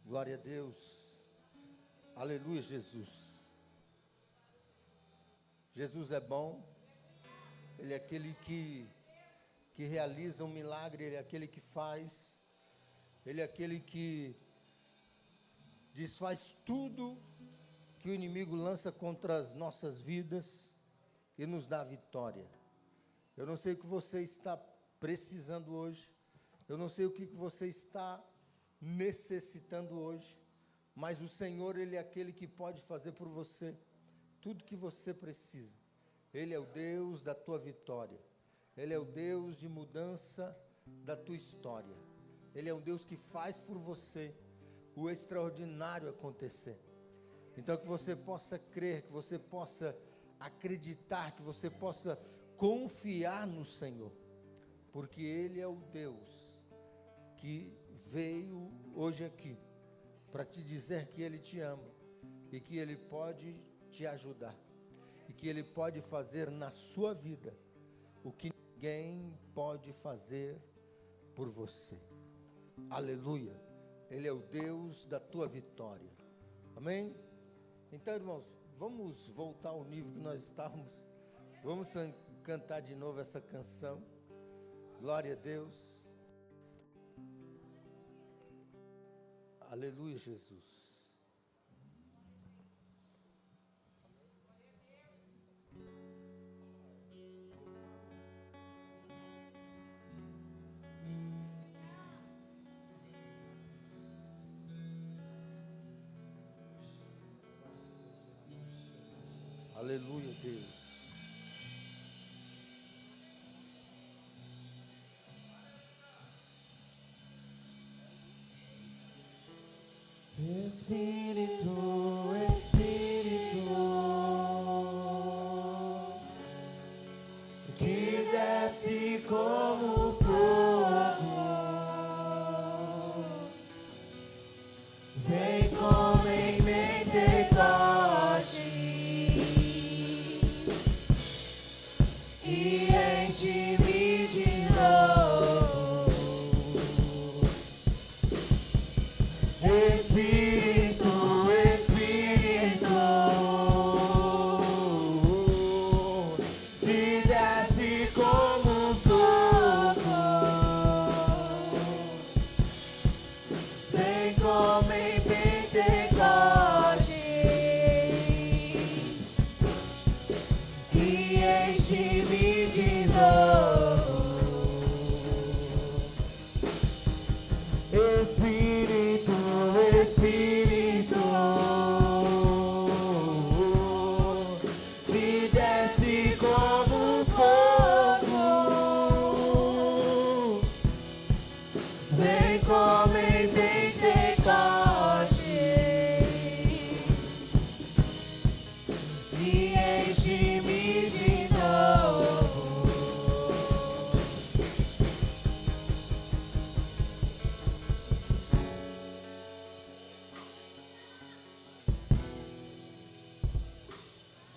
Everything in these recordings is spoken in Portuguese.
Glória a Deus. Aleluia, Jesus. Jesus é bom. Ele é aquele que realiza um milagre. Ele é aquele que faz. Ele é aquele que desfaz tudo que o inimigo lança contra as nossas vidas e nos dá vitória. Eu não sei o que você está precisando hoje. Eu não sei o que você está necessitando hoje. Mas o Senhor, Ele é aquele que pode fazer por você tudo que você precisa. Ele é o Deus da tua vitória. Ele é o Deus de mudança da tua história. Ele é um Deus que faz por você o extraordinário acontecer. Então que você possa crer, que você possa acreditar, que você possa confiar no Senhor. Porque Ele é o Deus que veio hoje aqui para te dizer que Ele te ama e que Ele pode te ajudar e que Ele pode fazer na sua vida o que ninguém pode fazer por você. Aleluia. Ele é o Deus da tua vitória. Amém? Então, irmãos, vamos voltar ao nível que nós estávamos. Vamos cantar de novo essa canção. Glória a Deus. Aleluia, Jesus. Aleluia, Deus. Espírito, Espírito, que desce como fogo, vem como em Pentecoste e enche-me de novo. Espírito, Espírito, que desce como fogo, vem como em Pentecoste e enche-me de novo. Espírito, Espírito, que desce como fogo, vem como em Pentecoste e enche-me de novo.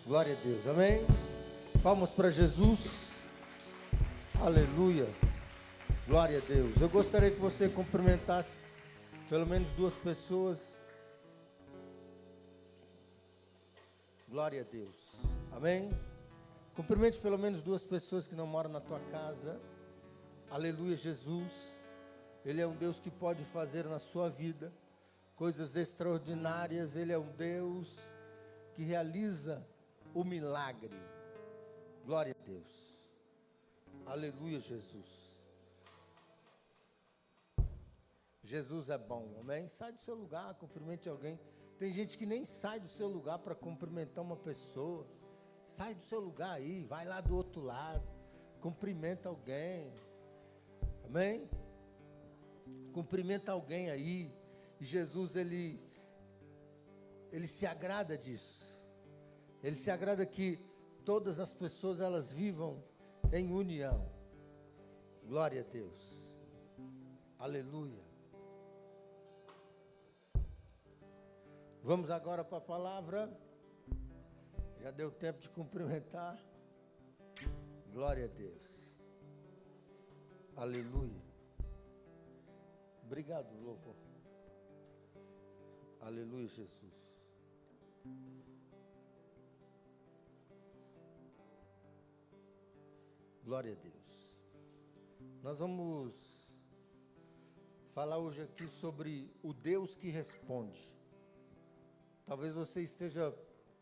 Glória a Deus, amém? Palmas para Jesus. Aleluia. Glória a Deus. Eu gostaria que você cumprimentasse pelo menos duas pessoas. Glória a Deus, amém? Cumprimente pelo menos duas pessoas que não moram na tua casa. Aleluia, Jesus. Ele é um Deus que pode fazer na sua vida coisas extraordinárias. Ele é um Deus que realiza o milagre. Glória a Deus. Aleluia, Jesus. Jesus é bom, amém? Sai do seu lugar, cumprimente alguém. Tem gente que nem sai do seu lugar para cumprimentar uma pessoa. Sai do seu lugar aí, vai lá do outro lado, cumprimenta alguém. Amém? Cumprimenta alguém aí. E Jesus, ele se agrada disso. Ele se agrada que todas as pessoas elas vivam em união. Glória a Deus. Aleluia. Vamos agora para a palavra. Já deu tempo de cumprimentar. Glória a Deus. Aleluia. Obrigado, louvor. Aleluia, Jesus. Glória a Deus. Nós vamos falar hoje aqui sobre o Deus que responde. Talvez você esteja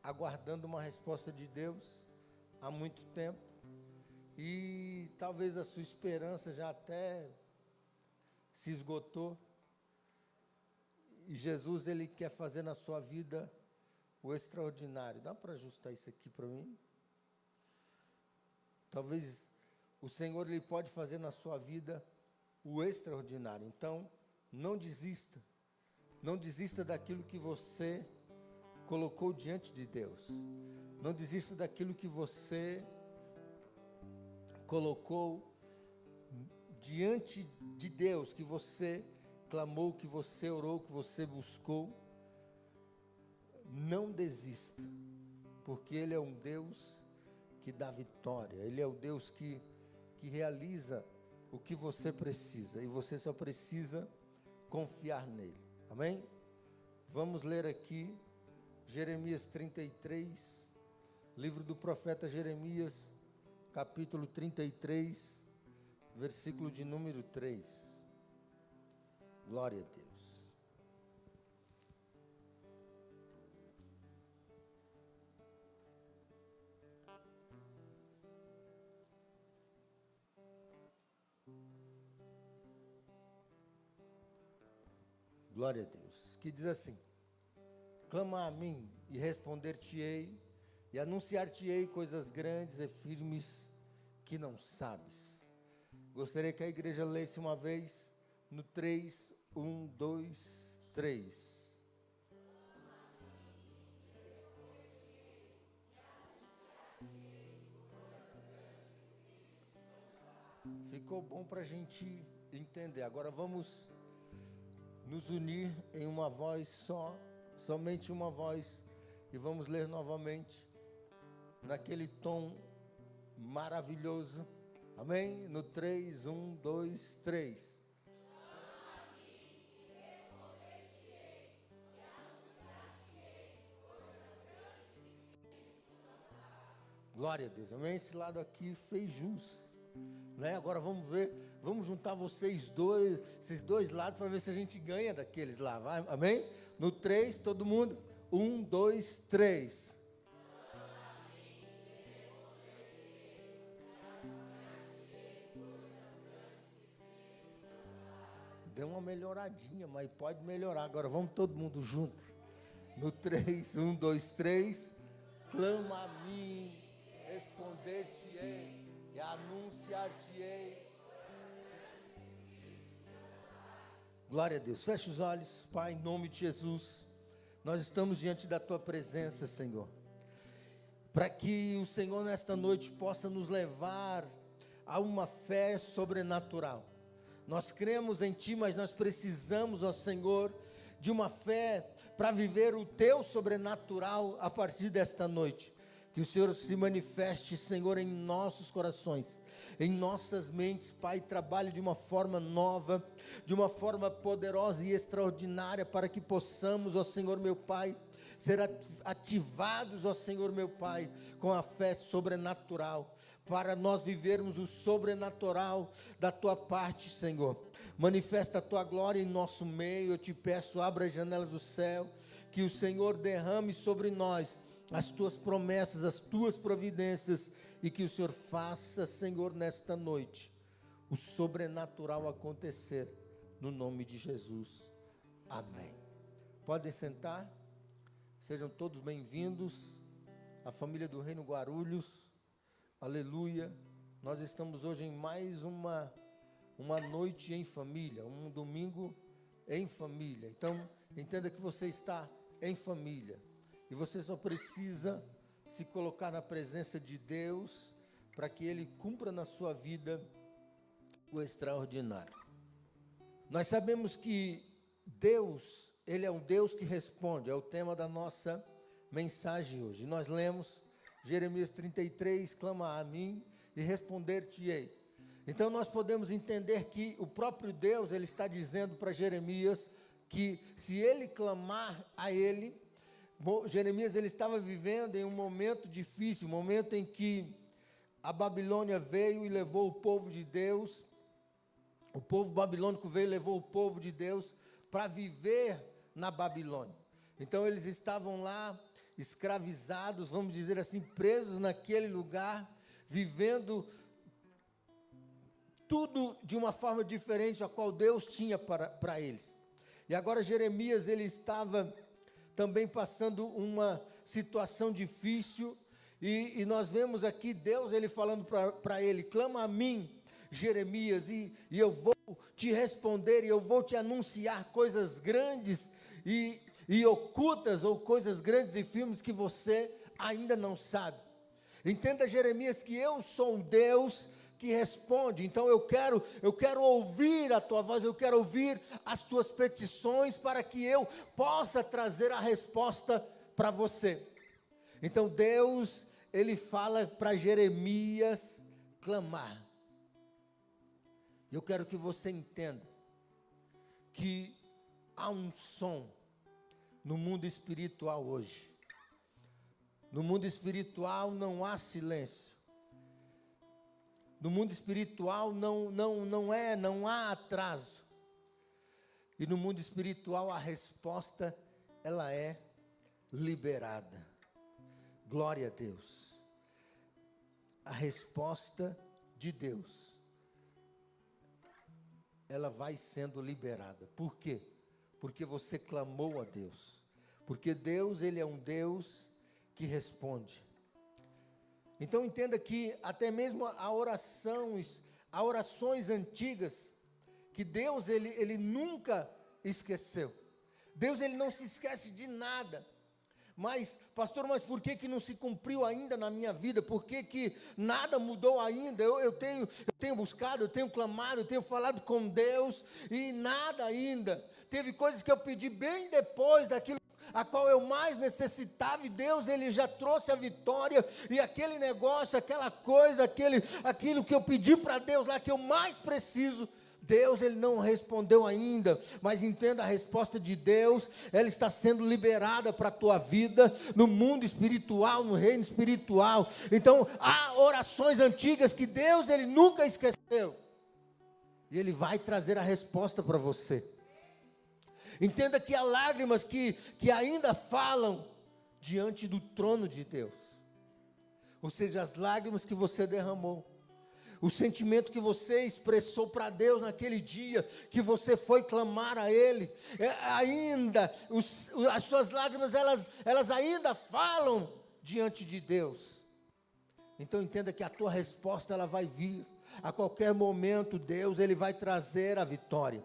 aguardando uma resposta de Deus há muito tempo e talvez a sua esperança já até se esgotou. E Jesus, Ele quer fazer na sua vida o extraordinário. Dá para ajustar isso aqui para mim? Talvez o Senhor, Ele pode fazer na sua vida o extraordinário. Então, não desista. Não desista daquilo que você colocou diante de Deus. Não desista daquilo que você colocou diante de Deus, que você clamou, que você orou, que você buscou. Não desista, porque Ele é um Deus que dá vitória. Ele é o Deus que realiza o que você precisa, e você só precisa confiar nele. Amém? Vamos ler aqui Jeremias 33, livro do profeta Jeremias, capítulo 33, versículo de número 3. Glória a Deus. Glória a Deus. Que diz assim: clama a mim e responder-te-ei, e anunciar-te-ei coisas grandes e firmes que não sabes. Gostaria que a igreja lesse uma vez no 3, 1, 2, 3. Ficou bom para a gente entender. Agora vamos nos unir em uma voz só, somente uma voz, e vamos ler novamente, naquele tom maravilhoso. Amém? No 3, 1, 2, 3. Glória a Deus. Amém? Esse lado aqui fez jus, né? Agora vamos ver, vamos juntar esses dois lados para ver se a gente ganha daqueles lá, vai? Amém? No 3, todo mundo. 1, 2, 3. Deu uma melhoradinha, mas pode melhorar. Agora vamos todo mundo junto. No 3, 1, 2, 3. Clama a mim, responder-te-ei e anunciar-te-ei. Glória a Deus. Feche os olhos, Pai, em nome de Jesus. Nós estamos diante da Tua presença, Senhor, para que o Senhor nesta noite possa nos levar a uma fé sobrenatural. Nós cremos em Ti, mas nós precisamos, ó Senhor, de uma fé para viver o Teu sobrenatural a partir desta noite. Que o Senhor se manifeste, Senhor, em nossos corações, em nossas mentes, Pai, trabalhe de uma forma nova, de uma forma poderosa e extraordinária, para que possamos, ó Senhor meu Pai, ser ativados, ó Senhor meu Pai, com a fé sobrenatural, para nós vivermos o sobrenatural da Tua parte, Senhor. Manifesta a Tua glória em nosso meio. Eu te peço, abra as janelas do céu, que o Senhor derrame sobre nós as Tuas promessas, as Tuas providências, e que o Senhor faça, Senhor, nesta noite, o sobrenatural acontecer, no nome de Jesus. Amém. Podem sentar. Sejam todos bem-vindos, a família do Reino Guarulhos. Aleluia. Nós estamos hoje em mais uma noite em família, um domingo em família. Então, entenda que você está em família, e você só precisa se colocar na presença de Deus, para que Ele cumpra na sua vida o extraordinário. Nós sabemos que Deus, Ele é um Deus que responde, é o tema da nossa mensagem hoje. Nós lemos Jeremias 33, clama a mim e responder-te-ei. Então nós podemos entender que o próprio Deus, Ele está dizendo para Jeremias, que se ele clamar a ele, Jeremias ele estava vivendo em um momento difícil, um momento em que a Babilônia veio e levou o povo de Deus, o povo babilônico veio e levou o povo de Deus para viver na Babilônia. Então eles estavam lá escravizados, vamos dizer assim, presos naquele lugar, vivendo tudo de uma forma diferente a qual Deus tinha para eles. E agora Jeremias ele estava também passando uma situação difícil, e nós vemos aqui Deus ele falando para ele: clama a mim, Jeremias, e eu vou te responder, e eu vou te anunciar coisas grandes e ocultas, ou coisas grandes e firmes que você ainda não sabe. Entenda, Jeremias, que eu sou um Deus que responde. Então eu quero ouvir a tua voz, eu quero ouvir as tuas petições, para que eu possa trazer a resposta para você. Então Deus, ele fala para Jeremias clamar. Eu quero que você entenda que há um som no mundo espiritual hoje. No mundo espiritual não há silêncio. No mundo espiritual não há atraso. E no mundo espiritual a resposta, ela é liberada. Glória a Deus. A resposta de Deus, ela vai sendo liberada. Por quê? Porque você clamou a Deus. Porque Deus, ele é um Deus que responde. Então entenda que até mesmo há orações antigas que Deus ele nunca esqueceu. Deus ele não se esquece de nada. Mas, pastor, por que não se cumpriu ainda na minha vida? Por que nada mudou ainda? Eu tenho buscado, eu tenho clamado, eu tenho falado com Deus e nada ainda. Teve coisas que eu pedi bem depois daquilo a qual eu mais necessitava, e Deus ele já trouxe a vitória, e aquele negócio, aquela coisa, aquilo que eu pedi para Deus lá, que eu mais preciso, Deus ele não respondeu ainda. Mas entenda, a resposta de Deus, ela está sendo liberada para a tua vida, no mundo espiritual, no reino espiritual. Então há orações antigas que Deus ele nunca esqueceu, e ele vai trazer a resposta para você. Entenda que há lágrimas que ainda falam diante do trono de Deus. Ou seja, as lágrimas que você derramou, o sentimento que você expressou para Deus naquele dia que você foi clamar a Ele, as suas lágrimas, elas ainda falam diante de Deus. Então entenda que a tua resposta, ela vai vir. A qualquer momento Deus ele vai trazer a vitória.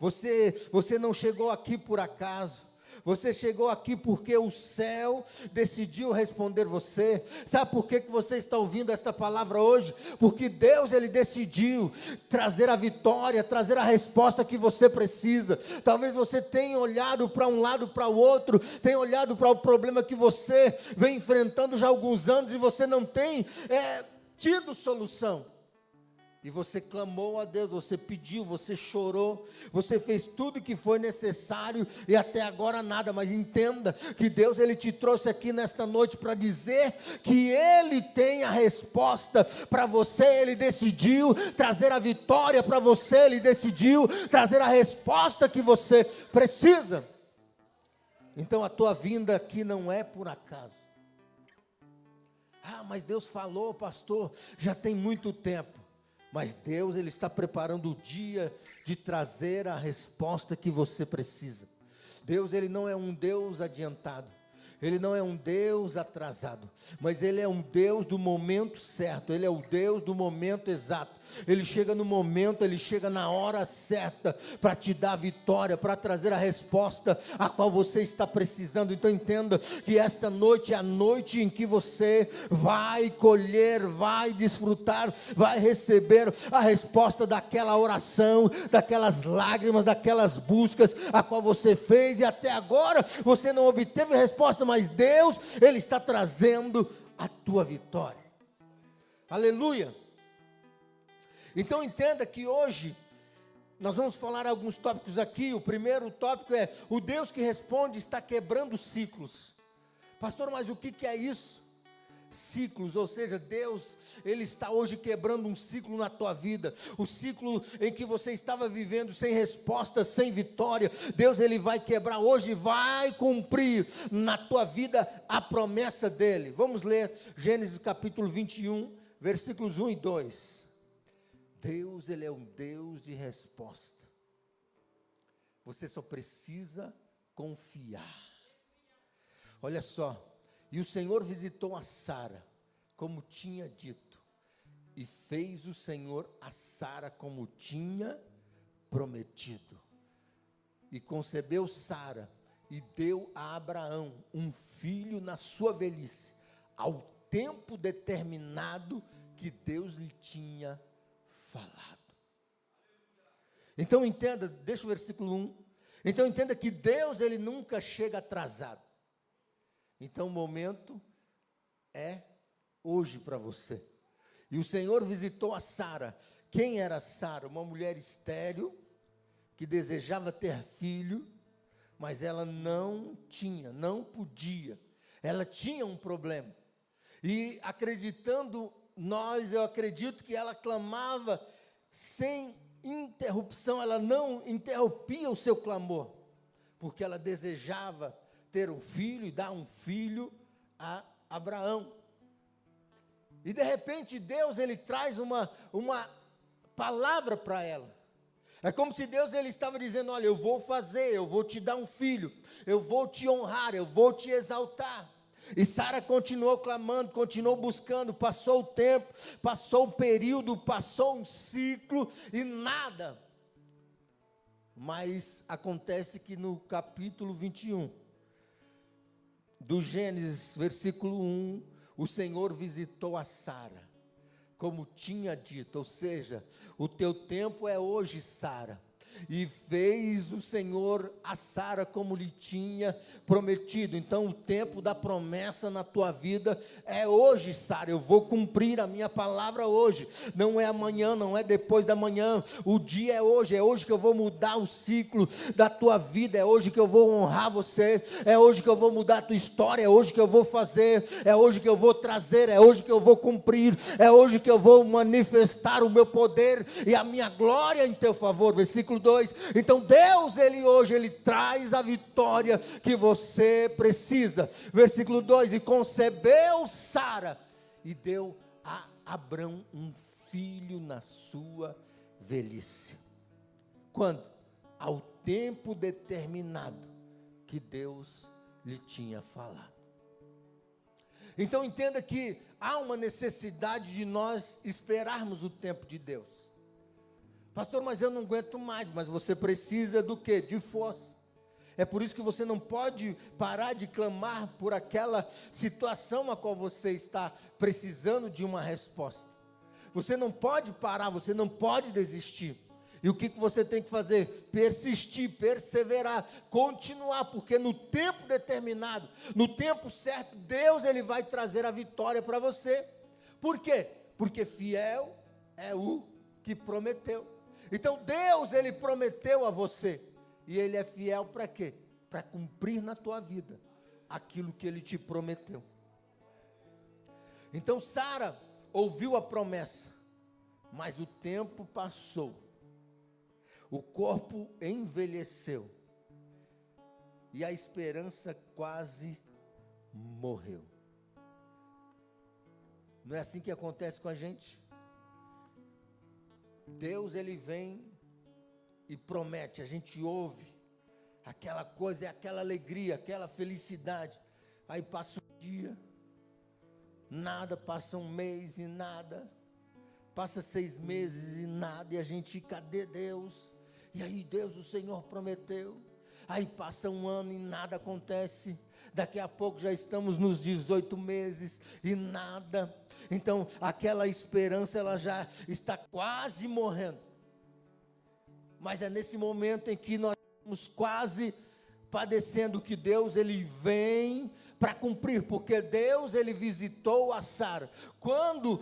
Você não chegou aqui por acaso. Você chegou aqui porque o céu decidiu responder você. Sabe por que você está ouvindo esta palavra hoje? Porque Deus ele decidiu trazer a vitória, trazer a resposta que você precisa. Talvez você tenha olhado para um lado, para o outro, tenha olhado para o problema que você vem enfrentando já há alguns anos, e você não tem tido solução. E você clamou a Deus, você pediu, você chorou, você fez tudo que foi necessário, e até agora nada. Mas entenda que Deus ele te trouxe aqui nesta noite para dizer que Ele tem a resposta para você. Ele decidiu trazer a vitória para você, Ele decidiu trazer a resposta que você precisa. Então a tua vinda aqui não é por acaso. Mas Deus falou, pastor, já tem muito tempo. Mas Deus ele está preparando o dia de trazer a resposta que você precisa. Deus ele não é um Deus adiantado. Ele não é um Deus atrasado, mas Ele é um Deus do momento certo. Ele é o Deus do momento exato. Ele chega no momento, Ele chega na hora certa para te dar a vitória, para trazer a resposta a qual você está precisando. Então entenda que esta noite é a noite em que você vai colher, vai desfrutar, vai receber a resposta daquela oração, daquelas lágrimas, daquelas buscas a qual você fez, e até agora você não obteve resposta, mas Deus, Ele está trazendo a tua vitória. Aleluia. Então entenda que hoje nós vamos falar alguns tópicos aqui. O primeiro tópico é: o Deus que responde está quebrando ciclos. Pastor, mas o que é isso? Ciclos, ou seja, Deus, Ele está hoje quebrando um ciclo na tua vida, o ciclo em que você estava vivendo sem resposta, sem vitória. Deus, Ele vai quebrar hoje, vai cumprir na tua vida a promessa dEle. Vamos ler Gênesis capítulo 21, versículos 1 e 2. Deus, Ele é um Deus de resposta. Você só precisa confiar. Olha só. E o Senhor visitou a Sara, como tinha dito, e fez o Senhor a Sara como tinha prometido. E concebeu Sara, e deu a Abraão um filho na sua velhice, ao tempo determinado que Deus lhe tinha falado. Então entenda, deixa o versículo 1. Então entenda que Deus, Ele nunca chega atrasado. Então o momento é hoje para você. E o Senhor visitou a Sara. Quem era Sara? Uma mulher estéril, que desejava ter filho, mas ela não tinha, não podia. Ela tinha um problema. E acreditando eu acredito que ela clamava sem interrupção, ela não interrompia o seu clamor, porque ela desejava ter um filho e dar um filho a Abraão. E de repente Deus, Ele traz uma palavra para ela. É como se Deus, Ele estava dizendo: olha, eu vou fazer, eu vou te dar um filho, eu vou te honrar, eu vou te exaltar. E Sara continuou clamando, continuou buscando, passou o tempo, passou o período, passou um ciclo e nada. Mas acontece que no capítulo 21, do Gênesis, versículo 1, o Senhor visitou a Sara, como tinha dito, ou seja, o teu tempo é hoje, Sara. E fez o Senhor a Sara como lhe tinha prometido. Então o tempo da promessa na tua vida é hoje, Sara. Eu vou cumprir a minha palavra hoje. Não é amanhã, não é depois da manhã. O dia é hoje que eu vou mudar o ciclo da tua vida. É hoje que eu vou honrar você. É hoje que eu vou mudar a tua história. É hoje que eu vou fazer. É hoje que eu vou trazer. É hoje que eu vou cumprir. É hoje que eu vou manifestar o meu poder e a minha glória em teu favor. Versículo 2. Então Deus, hoje Ele traz a vitória que você precisa. Versículo 2: e concebeu Sara e deu a Abrão um filho na sua velhice. Quando? Ao tempo determinado que Deus lhe tinha falado. Então entenda que há uma necessidade de nós esperarmos o tempo de Deus. Pastor, mas eu não aguento mais. Mas você precisa do quê? De força. É por isso que você não pode parar de clamar por aquela situação a qual você está precisando de uma resposta. Você não pode parar, você não pode desistir. E o que você tem que fazer? Persistir, perseverar, continuar, porque no tempo determinado, no tempo certo, Deus, Ele vai trazer a vitória para você. Por quê? Porque fiel é o que prometeu. Então Deus, Ele prometeu a você, e Ele é fiel para quê? Para cumprir na tua vida aquilo que Ele te prometeu. Então Sara ouviu a promessa, mas o tempo passou, o corpo envelheceu, e a esperança quase morreu. Não é assim que acontece com a gente? Deus, Ele vem e promete, a gente ouve, aquela coisa, é aquela alegria, aquela felicidade. Aí passa um dia, nada, passa um mês e nada, passa 6 meses e nada, e a gente, cadê Deus? E aí Deus, o Senhor prometeu. Aí passa um ano e nada acontece. Daqui a pouco já estamos nos 18 meses e nada. Então aquela esperança, ela já está quase morrendo. Mas é nesse momento em que nós estamos quase padecendo, que Deus ele vem para cumprir, porque Deus ele visitou a Sara. Quando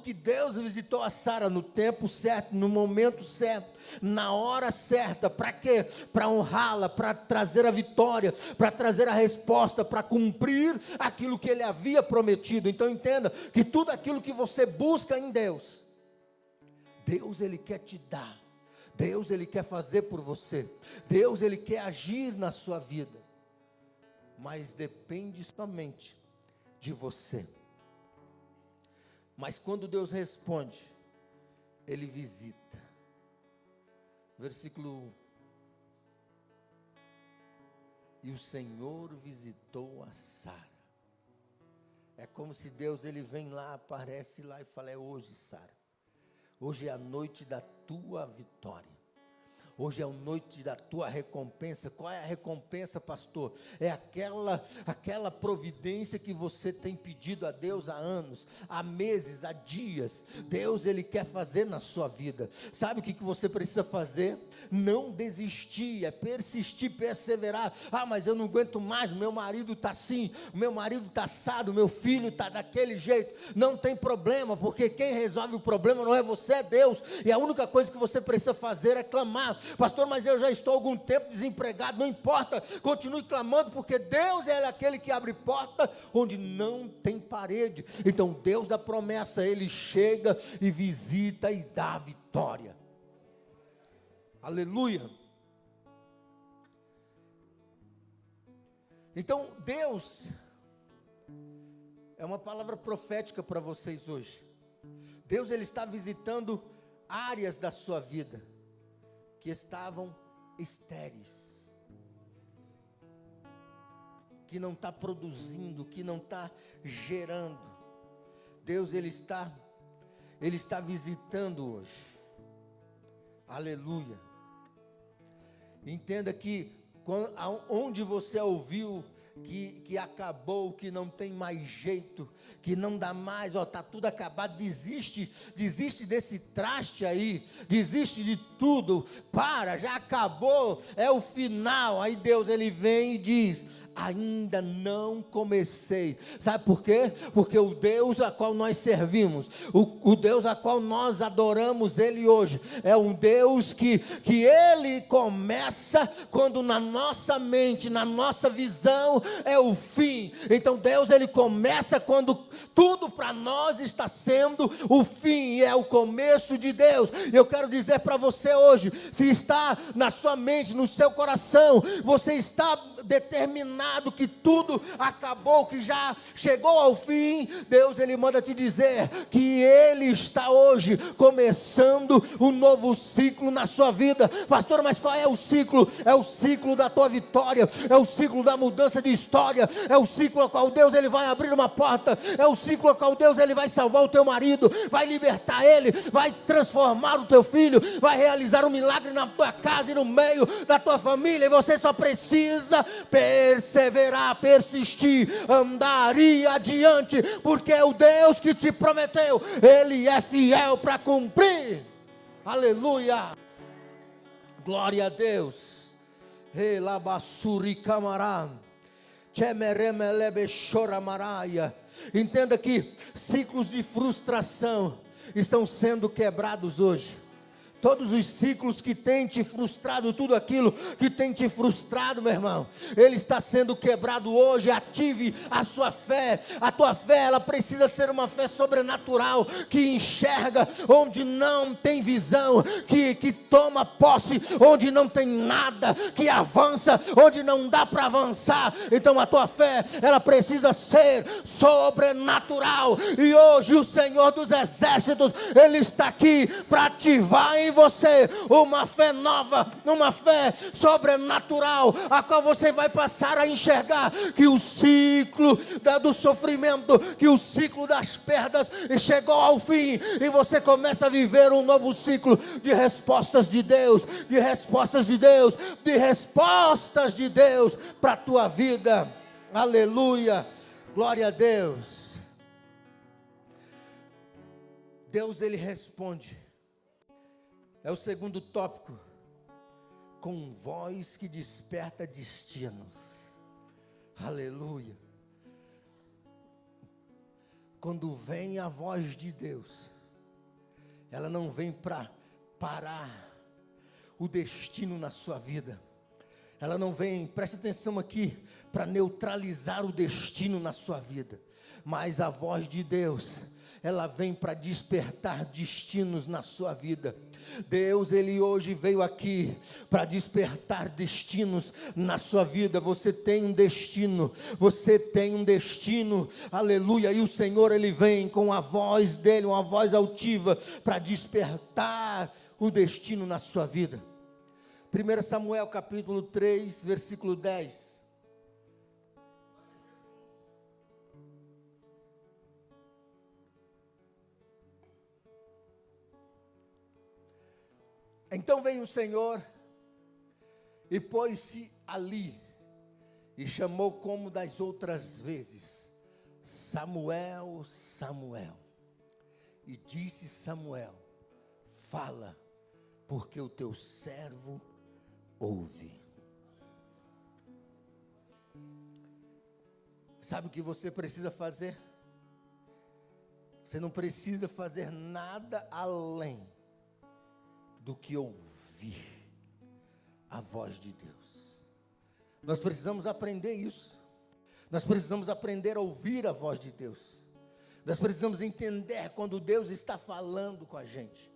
que Deus visitou a Sara? No tempo certo, no momento certo, na hora certa. Para quê? Para honrá-la, para trazer a vitória, para trazer a resposta, para cumprir aquilo que ele havia prometido. Então entenda que tudo aquilo que você busca em Deus, Deus ele quer te dar. Deus ele quer fazer por você. Deus ele quer agir na sua vida. Mas depende somente de você. Mas quando Deus responde, ele visita. Versículo 1. E o Senhor visitou a Sara. É como se Deus ele vem lá, aparece lá e fala: é hoje, Sara. Hoje é a noite da tua vitória. Hoje é a noite da tua recompensa. Qual é a recompensa, pastor? É aquela providência que você tem pedido a Deus há anos, há meses, há dias. Deus ele quer fazer na sua vida. Sabe o que você precisa fazer? Não desistir, é persistir, perseverar. Ah, mas eu não aguento mais, o meu marido está assim, o meu marido está assado, o meu filho está daquele jeito. Não tem problema, porque quem resolve o problema não é você, é Deus. E a única coisa que você precisa fazer é clamar. Pastor, mas eu já estou há algum tempo desempregado. Não importa, continue clamando, porque Deus é aquele que abre porta onde não tem parede. Então Deus da promessa, ele chega e visita e dá vitória. Aleluia. Então Deus é uma palavra profética para vocês hoje. Deus ele está visitando áreas da sua vida que estavam estéreis, que não está produzindo, que não está gerando. Deus ele está visitando hoje. Aleluia. Entenda que onde você ouviu que acabou, que não tem mais jeito, que não dá mais, está tudo acabado, desiste desse traste aí, desiste de tudo, já acabou, é o final. Aí Deus ele vem e diz: ainda não comecei. Sabe por quê? Porque o Deus a qual nós servimos, o Deus a qual nós adoramos ele hoje, é um Deus que ele começa quando na nossa mente, na nossa visão é o fim. Então Deus ele começa quando tudo para nós está sendo o fim, e é o começo de Deus. Eu quero dizer para você hoje, se está na sua mente, no seu coração, você está determinado que tudo acabou, que já chegou ao fim, Deus ele manda te dizer que ele está hoje começando um novo ciclo na sua vida. Pastor, mas qual é o ciclo? É o ciclo da tua vitória, é o ciclo da mudança de história, é o ciclo ao qual Deus ele vai abrir uma porta, é o ciclo ao qual Deus ele vai salvar o teu marido, vai libertar ele, vai transformar o teu filho, vai realizar um milagre na tua casa e no meio da tua família. E você só precisa perseverar, persistir, andar e adiante, porque é o Deus que te prometeu, ele é fiel para cumprir. Aleluia, glória a Deus. Entenda que ciclos de frustração estão sendo quebrados hoje. Todos os ciclos que tem te frustrado, tudo aquilo que tem te frustrado, meu irmão, ele está sendo quebrado hoje. Ative a sua fé. A tua fé, ela precisa ser uma fé sobrenatural, que enxerga onde não tem visão, que toma posse onde não tem nada, que avança onde não dá para avançar. Então a tua fé, ela precisa ser sobrenatural. E hoje o Senhor dos Exércitos, ele está aqui para ativar em você uma fé nova, uma fé sobrenatural, a qual você vai passar a enxergar que o ciclo do sofrimento, que o ciclo das perdas chegou ao fim, e você começa a viver um novo ciclo de respostas de Deus, de respostas de Deus, de respostas de Deus para a tua vida. Aleluia, glória a Deus. Deus ele responde. É o segundo tópico. com voz que desperta destinos. Aleluia. Quando vem a voz de Deus, ela não vem para parar o destino na sua vida. Ela não vem, preste atenção aqui, para neutralizar o destino na sua vida. Mas a voz de Deus, ela vem para despertar destinos na sua vida. Deus, Ele hoje veio aqui para despertar destinos na sua vida. Você tem um destino, aleluia. E o Senhor, Ele vem com a voz dEle, uma voz altiva, para despertar o destino na sua vida. 1 Samuel capítulo 3, versículo 10. Então veio o Senhor e pôs-se ali e chamou como das outras vezes: Samuel, Samuel. E disse Samuel: fala, porque o teu servo ouve. Sabe o que você precisa fazer? Você não precisa fazer nada além do que ouvir a voz de Deus. Nós precisamos aprender isso. Nós precisamos aprender a ouvir a voz de Deus. Nós precisamos entender quando Deus está falando com a gente.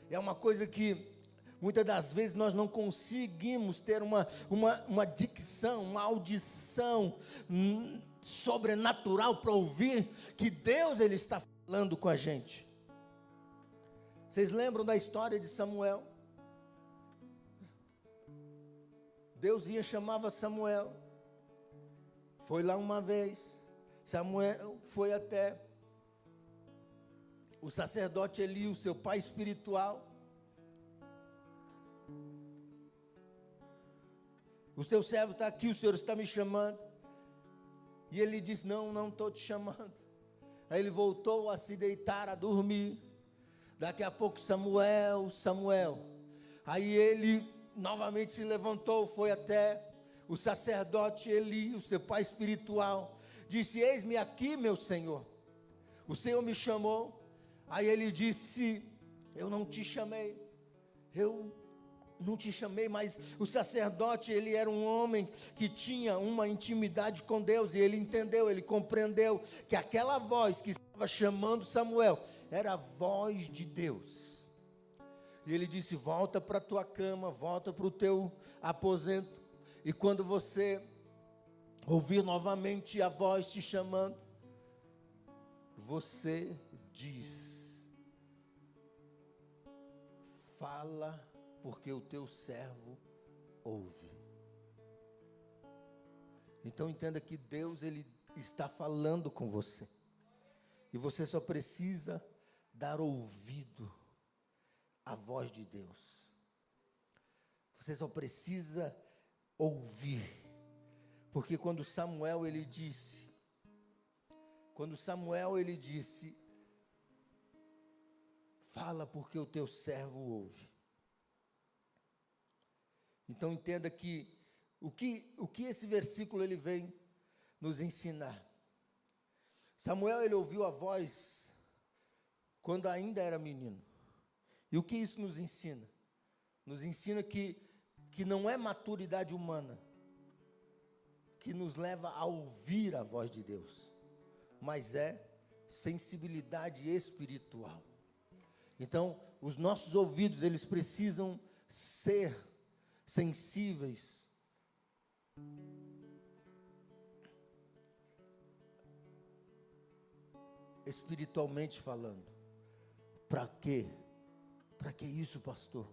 É uma coisa que muitas das vezes nós não conseguimos ter uma dicção, uma audição sobrenatural para ouvir que Deus, Ele está falando com a gente. Vocês lembram da história de Samuel? Deus chamava Samuel. Foi lá uma vez. Samuel foi até o sacerdote Eli, o seu pai espiritual. O teu servo está aqui, o Senhor está me chamando. E ele disse: não estou te chamando. Aí ele voltou a se deitar, a dormir. Daqui a pouco, Samuel. Aí ele novamente se levantou, foi até o sacerdote Eli, o seu pai espiritual. Disse: eis-me aqui, meu Senhor. O Senhor me chamou. Aí ele disse: eu não te chamei. Mas o sacerdote, ele era um homem que tinha uma intimidade com Deus. E ele entendeu, ele compreendeu que aquela voz que estava chamando Samuel era a voz de Deus. E ele disse: volta para a tua cama, volta para o teu aposento. E quando você ouvir novamente a voz te chamando, você diz: fala, porque o teu servo ouve. Então entenda que Deus, Ele está falando com você. E você só precisa dar ouvido à voz de Deus. Você só precisa ouvir. Porque quando Samuel ele disse, fala, porque o teu servo ouve. Então entenda que o que esse versículo ele vem nos ensinar. Samuel ele ouviu a voz quando ainda era menino. E o que isso nos ensina? Nos ensina que não é maturidade humana que nos leva a ouvir a voz de Deus, mas é sensibilidade espiritual. Então, os nossos ouvidos, eles precisam ser sensíveis espiritualmente falando. Para quê? Para que isso, pastor?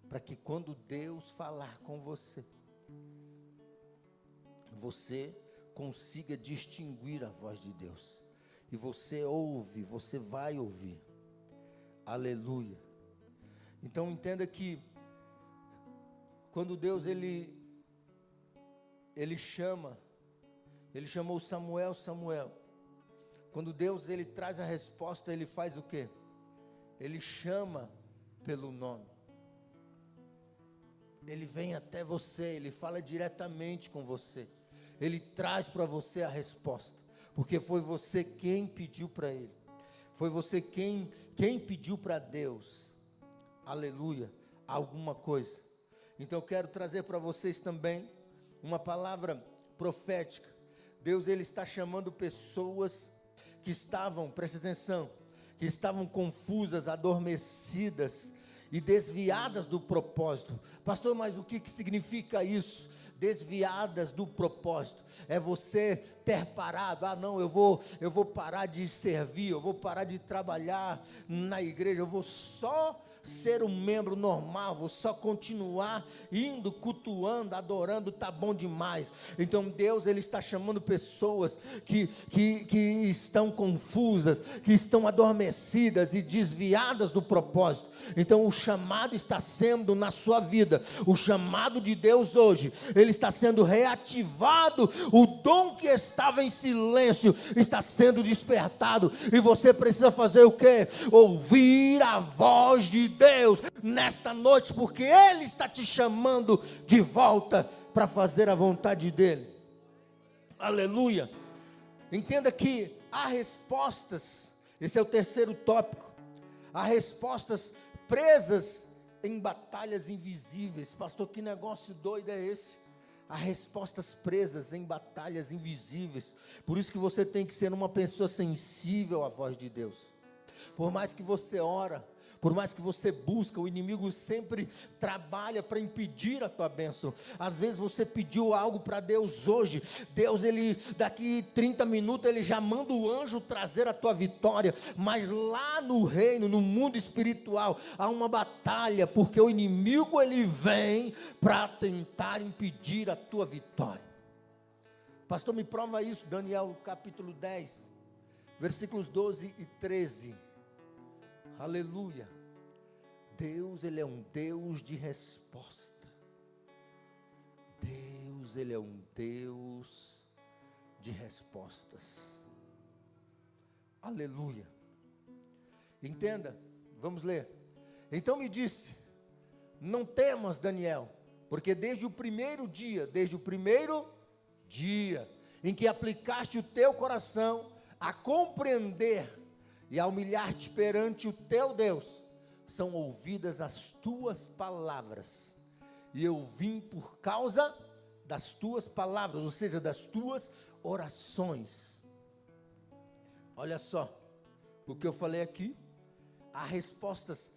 Para que quando Deus falar com você, você consiga distinguir a voz de Deus. E você ouve, você vai ouvir. Aleluia. Então entenda que quando Deus ele chamou Samuel. Quando Deus ele traz a resposta, ele faz o quê? Ele chama pelo nome. ele vem até você, ele fala diretamente com você. Ele traz para você a resposta, porque foi você quem pediu para ele. Foi você quem pediu para Deus, aleluia, alguma coisa. Então eu quero trazer para vocês também uma palavra profética. Deus, ele está chamando pessoas que estavam, preste atenção, que estavam confusas, adormecidas e desviadas do propósito. Pastor, mas o que significa isso? Desviadas do propósito, é você ter parado. Não, eu vou parar de servir, eu vou parar de trabalhar na igreja, eu vou só ser um membro normal, vou só continuar indo, cultuando, adorando, tá bom demais. Então Deus, ele está chamando pessoas que estão confusas, que estão adormecidas e desviadas do propósito. Então o chamado está sendo na sua vida, o chamado de Deus hoje, ele está sendo reativado, o dom que estava em silêncio está sendo despertado, e você precisa fazer o quê? Ouvir a voz de Deus nesta noite, porque Ele está te chamando de volta para fazer a vontade dEle. Aleluia. Entenda que há respostas, esse é o terceiro tópico, há respostas presas em batalhas invisíveis. Pastor, que negócio doido é esse? Há respostas presas em batalhas invisíveis. Por isso que você tem que ser uma pessoa sensível à voz de Deus. Por mais que você ora, por mais que você busca, o inimigo sempre trabalha para impedir a tua bênção. Às vezes você pediu algo para Deus hoje, Deus, ele daqui 30 minutos, ele já manda o anjo trazer a tua vitória, mas lá no reino, no mundo espiritual, há uma batalha, porque o inimigo, ele vem para tentar impedir a tua vitória. Pastor, me prova isso, Daniel capítulo 10, versículos 12 e 13. Aleluia. Deus, ele é um Deus de resposta. Deus, ele é um Deus de respostas. Aleluia. Entenda, vamos ler. Então me disse: não temas, Daniel, porque desde o primeiro dia em que aplicaste o teu coração a compreender e a humilhar-te perante o teu Deus, são ouvidas as tuas palavras, e eu vim por causa das tuas palavras, ou seja, das tuas orações. Olha só, o que eu falei aqui, há respostas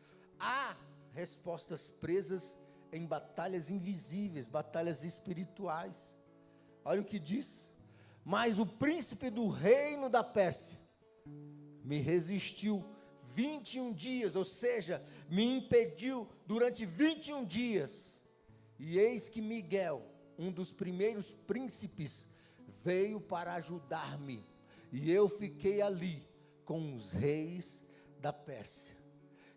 presas em batalhas invisíveis, batalhas espirituais. Olha o que diz: mas o príncipe do reino da Pérsia me resistiu 21 dias, ou seja, me impediu durante 21 dias. E eis que Miguel, um dos primeiros príncipes, veio para ajudar-me. E eu fiquei ali com os reis da Pérsia.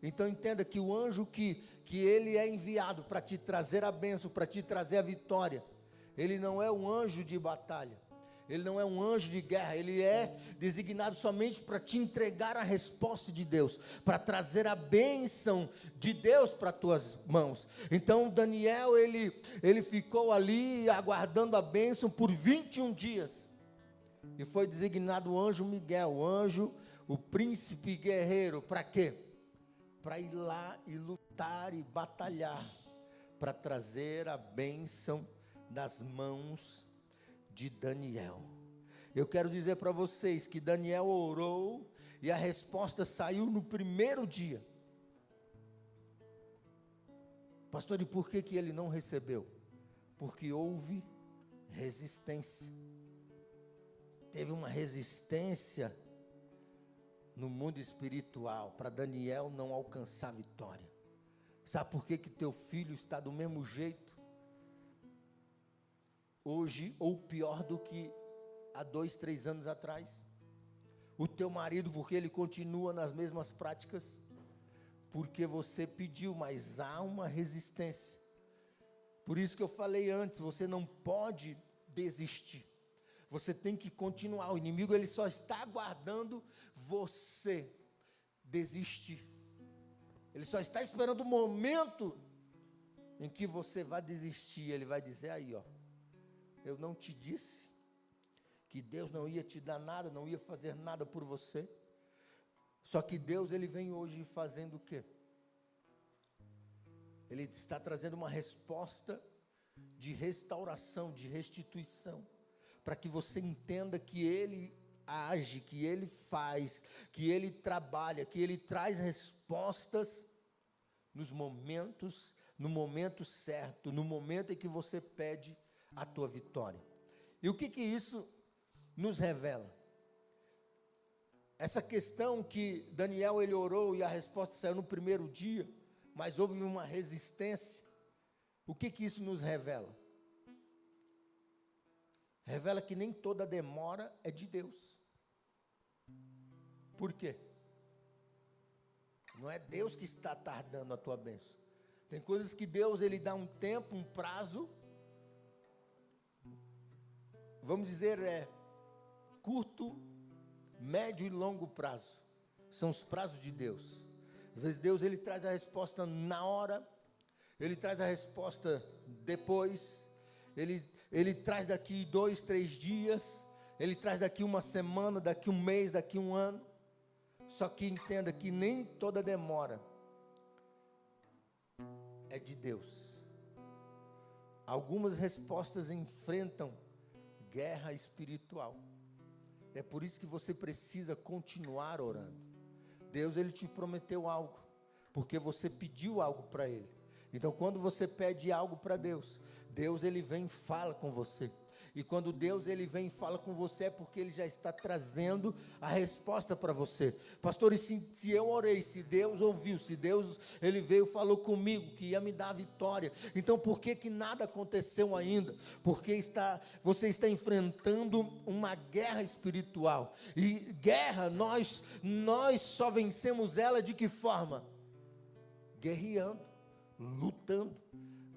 Então entenda que o anjo que ele é enviado para te trazer a bênção, para te trazer a vitória, ele não é um anjo de batalha. Ele não é um anjo de guerra, ele é designado somente para te entregar a resposta de Deus, para trazer a bênção de Deus para as tuas mãos. Então Daniel, ele ficou ali aguardando a bênção por 21 dias, e foi designado o anjo Miguel, o príncipe guerreiro, para quê? Para ir lá e lutar e batalhar, para trazer a bênção das mãos de Daniel. Eu quero dizer para vocês que Daniel orou e a resposta saiu no primeiro dia. Pastor, e por que ele não recebeu? Porque houve resistência. Teve uma resistência no mundo espiritual para Daniel não alcançar a vitória. Sabe por que teu filho está do mesmo jeito hoje, ou pior do que há 2, 3 anos atrás? O teu marido, porque ele continua nas mesmas práticas? Porque você pediu, mas há uma resistência. Por isso que eu falei antes, você não pode desistir. Você tem que continuar. O inimigo, ele só está aguardando você desistir. Ele só está esperando o momento em que você vai desistir, Ele vai dizer aí, ó, eu não te disse que Deus não ia te dar nada, não ia fazer nada por você? Só que Deus, Ele vem hoje fazendo o quê? Ele está trazendo uma resposta de restauração, de restituição, para que você entenda que Ele age, que Ele faz, que Ele trabalha, que Ele traz respostas no momento certo, no momento em que você pede a tua vitória. E o que isso nos revela? Essa questão que Daniel ele orou e a resposta saiu no primeiro dia, mas houve uma resistência. O que isso nos revela? Revela que nem toda demora é de Deus. Por quê? Não é Deus que está tardando a tua bênção. Tem coisas que Deus ele dá um tempo, um prazo, vamos dizer, curto, médio e longo prazo. São os prazos de Deus. Às vezes Deus ele traz a resposta na hora, Ele traz a resposta depois, Ele traz daqui 2, 3 dias, Ele traz daqui uma semana, daqui um mês, daqui um ano. Só que entenda que nem toda demora é de Deus. Algumas respostas enfrentam guerra espiritual. É por isso que você precisa continuar orando. Deus ele te prometeu algo, porque você pediu algo para Ele. Então quando você pede algo para Deus, Deus ele vem e fala com você. E quando Deus ele vem e fala com você, é porque Ele já está trazendo a resposta para você. Pastor, e se eu orei, se Deus ouviu, se Deus ele veio e falou comigo que ia me dar a vitória, então por que nada aconteceu ainda? Porque você está enfrentando uma guerra espiritual. E guerra, nós só vencemos ela de que forma? Guerreando, lutando,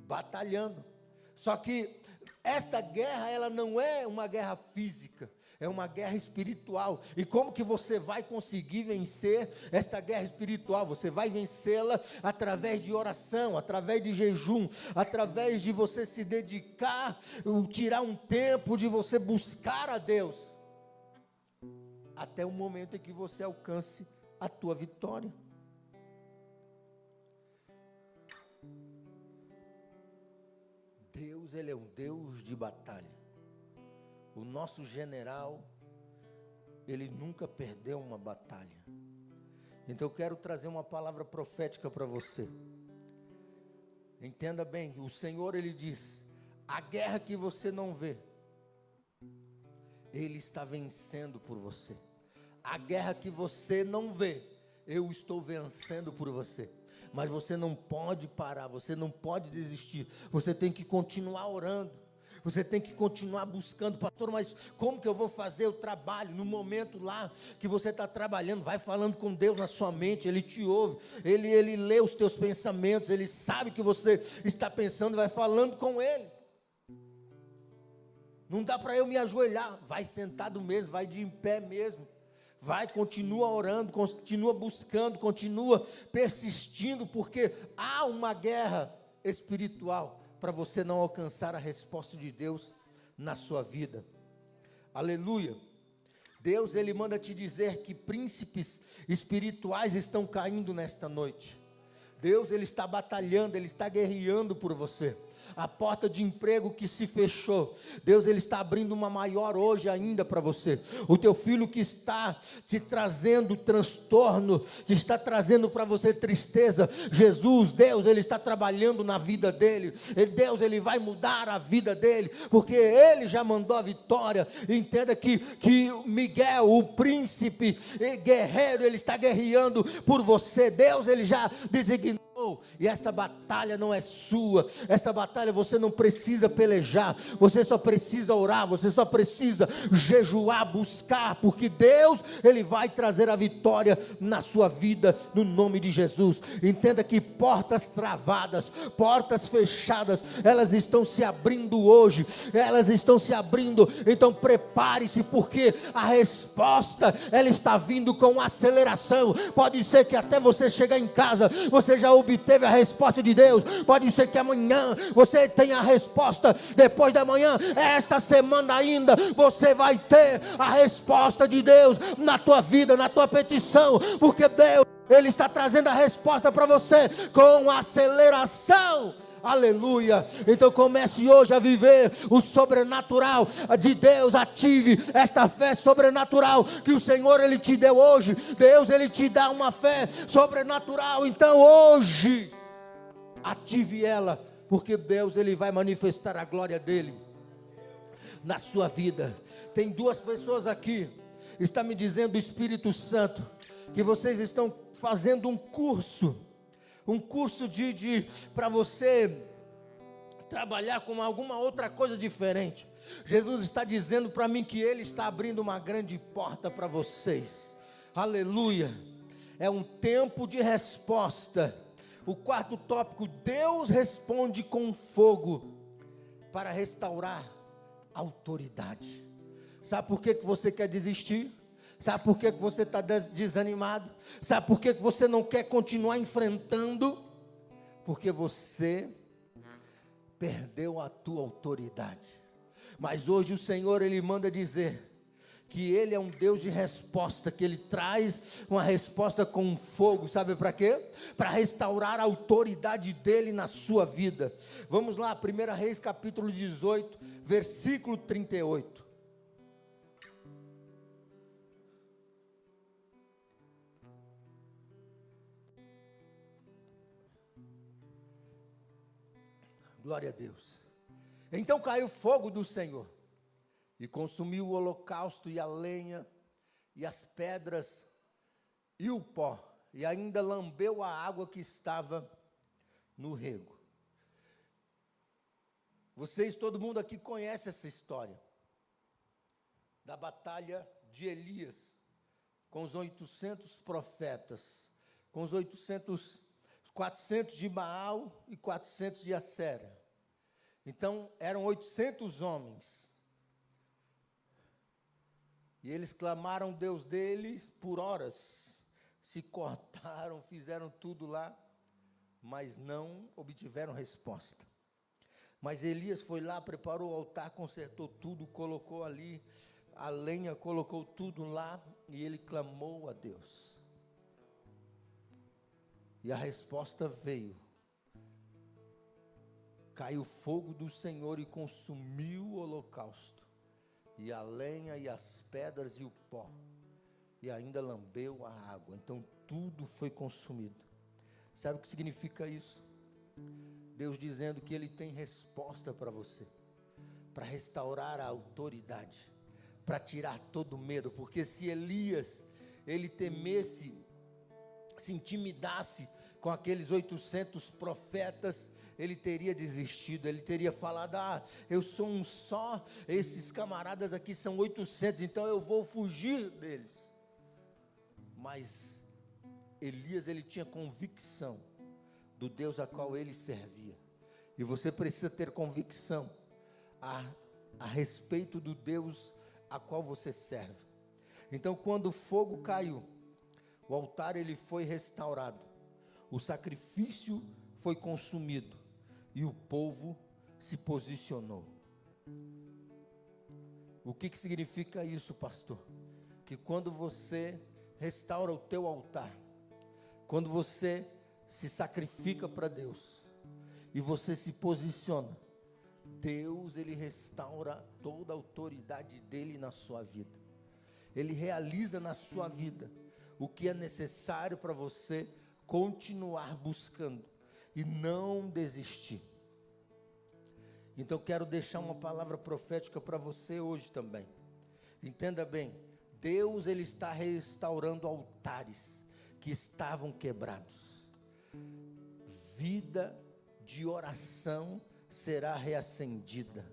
batalhando. Só que esta guerra, ela não é uma guerra física, é uma guerra espiritual. E como que você vai conseguir vencer esta guerra espiritual? Você vai vencê-la através de oração, através de jejum, através de você se dedicar, tirar um tempo de você buscar a Deus, até o momento em que você alcance a tua vitória. Deus, Ele é um Deus de batalha. O nosso general, ele nunca perdeu uma batalha. Então eu quero trazer uma palavra profética para você. Entenda bem, o Senhor ele diz, a guerra que você não vê, Ele está vencendo por você. A guerra que você não vê, eu estou vencendo por você. Mas você não pode parar, você não pode desistir, você tem que continuar orando, você tem que continuar buscando. Pastor, mas como que eu vou fazer o trabalho? No momento lá que você está trabalhando, vai falando com Deus na sua mente, Ele te ouve, Ele lê os teus pensamentos, Ele sabe o que você está pensando, vai falando com Ele. Não dá para eu me ajoelhar, vai sentado mesmo, vai de em pé mesmo. Vai, continua orando, continua buscando, continua persistindo, porque há uma guerra espiritual para você não alcançar a resposta de Deus na sua vida. Aleluia. Deus, Ele manda te dizer que príncipes espirituais estão caindo nesta noite. Deus, Ele está batalhando, Ele está guerreando por você. A porta de emprego que se fechou, Deus ele está abrindo uma maior hoje ainda para você. O teu filho que está te trazendo transtorno, te está trazendo para você tristeza, Jesus, Deus ele está trabalhando na vida dele. Deus ele vai mudar a vida dele, porque Ele já mandou a vitória. Entenda que Miguel, o príncipe guerreiro, ele está guerreando por você. Deus ele já designou. E esta batalha não é sua. Esta batalha você não precisa pelejar, você só precisa orar, você só precisa jejuar, buscar, porque Deus ele vai trazer a vitória na sua vida, no nome de Jesus. Entenda que portas travadas, portas fechadas, elas estão se abrindo hoje, elas estão se abrindo. Então prepare-se, porque a resposta ela está vindo com aceleração. Pode ser que até você chegar em casa, você já obtenha obteve a resposta de Deus. Pode ser que amanhã você tenha a resposta, depois da manhã, esta semana ainda, você vai ter a resposta de Deus na tua vida, na tua petição, porque Deus, Ele está trazendo a resposta para você com aceleração. Aleluia. Então comece hoje a viver o sobrenatural de Deus. Ative esta fé sobrenatural que o Senhor Ele te deu hoje. Deus Ele te dá uma fé sobrenatural. Então hoje ative ela, porque Deus Ele vai manifestar a glória dele na sua vida. Tem duas pessoas aqui, está me dizendo o Espírito Santo, que vocês estão fazendo um curso para você trabalhar com alguma outra coisa diferente. Jesus está dizendo para mim que Ele está abrindo uma grande porta para vocês. Aleluia. É um tempo de resposta. O quarto tópico: Deus responde com fogo para restaurar a autoridade. Sabe por que você quer desistir? Sabe por que você está desanimado? Sabe por que você não quer continuar enfrentando? Porque você perdeu a tua autoridade. Mas hoje o Senhor Ele manda dizer que Ele é um Deus de resposta, que Ele traz uma resposta com fogo. Sabe para quê? Para restaurar a autoridade dEle na sua vida. Vamos lá, 1 Reis capítulo 18, versículo 38. Glória a Deus. Então caiu fogo do Senhor e consumiu o holocausto e a lenha e as pedras e o pó, e ainda lambeu a água que estava no rego. Vocês, todo mundo aqui conhece essa história da batalha de Elias com os 800 profetas, com os 400 de Baal e 400 de Acera. Então, eram 800 homens. E eles clamaram Deus deles por horas. Se cortaram, fizeram tudo lá, mas não obtiveram resposta. Mas Elias foi lá, preparou o altar, consertou tudo, colocou ali a lenha, colocou tudo lá, e ele clamou a Deus. E a resposta veio. Caiu fogo do Senhor e consumiu o holocausto, e a lenha e as pedras e o pó, e ainda lambeu a água. Então tudo foi consumido. Sabe o que significa isso? Deus dizendo que Ele tem resposta para você, para restaurar a autoridade, para tirar todo o medo. Porque se Elias, ele temesse, se intimidasse com aqueles 800 profetas, ele teria desistido, ele teria falado: eu sou um só, esses camaradas aqui são 800, então eu vou fugir deles. Mas Elias, ele tinha convicção do Deus a qual ele servia, e você precisa ter convicção a respeito do Deus a qual você serve. Então, quando o fogo caiu, o altar ele foi restaurado, o sacrifício foi consumido, e o povo se posicionou. O que significa isso, pastor? Que quando você restaura o teu altar, quando você se sacrifica para Deus, e você se posiciona, Deus ele restaura toda a autoridade dele na sua vida. Ele realiza na sua vida o que é necessário para você continuar buscando e não desistir. Então quero deixar uma palavra profética para você hoje também. Entenda bem, Deus ele está restaurando altares que estavam quebrados. Vida de oração será reacendida.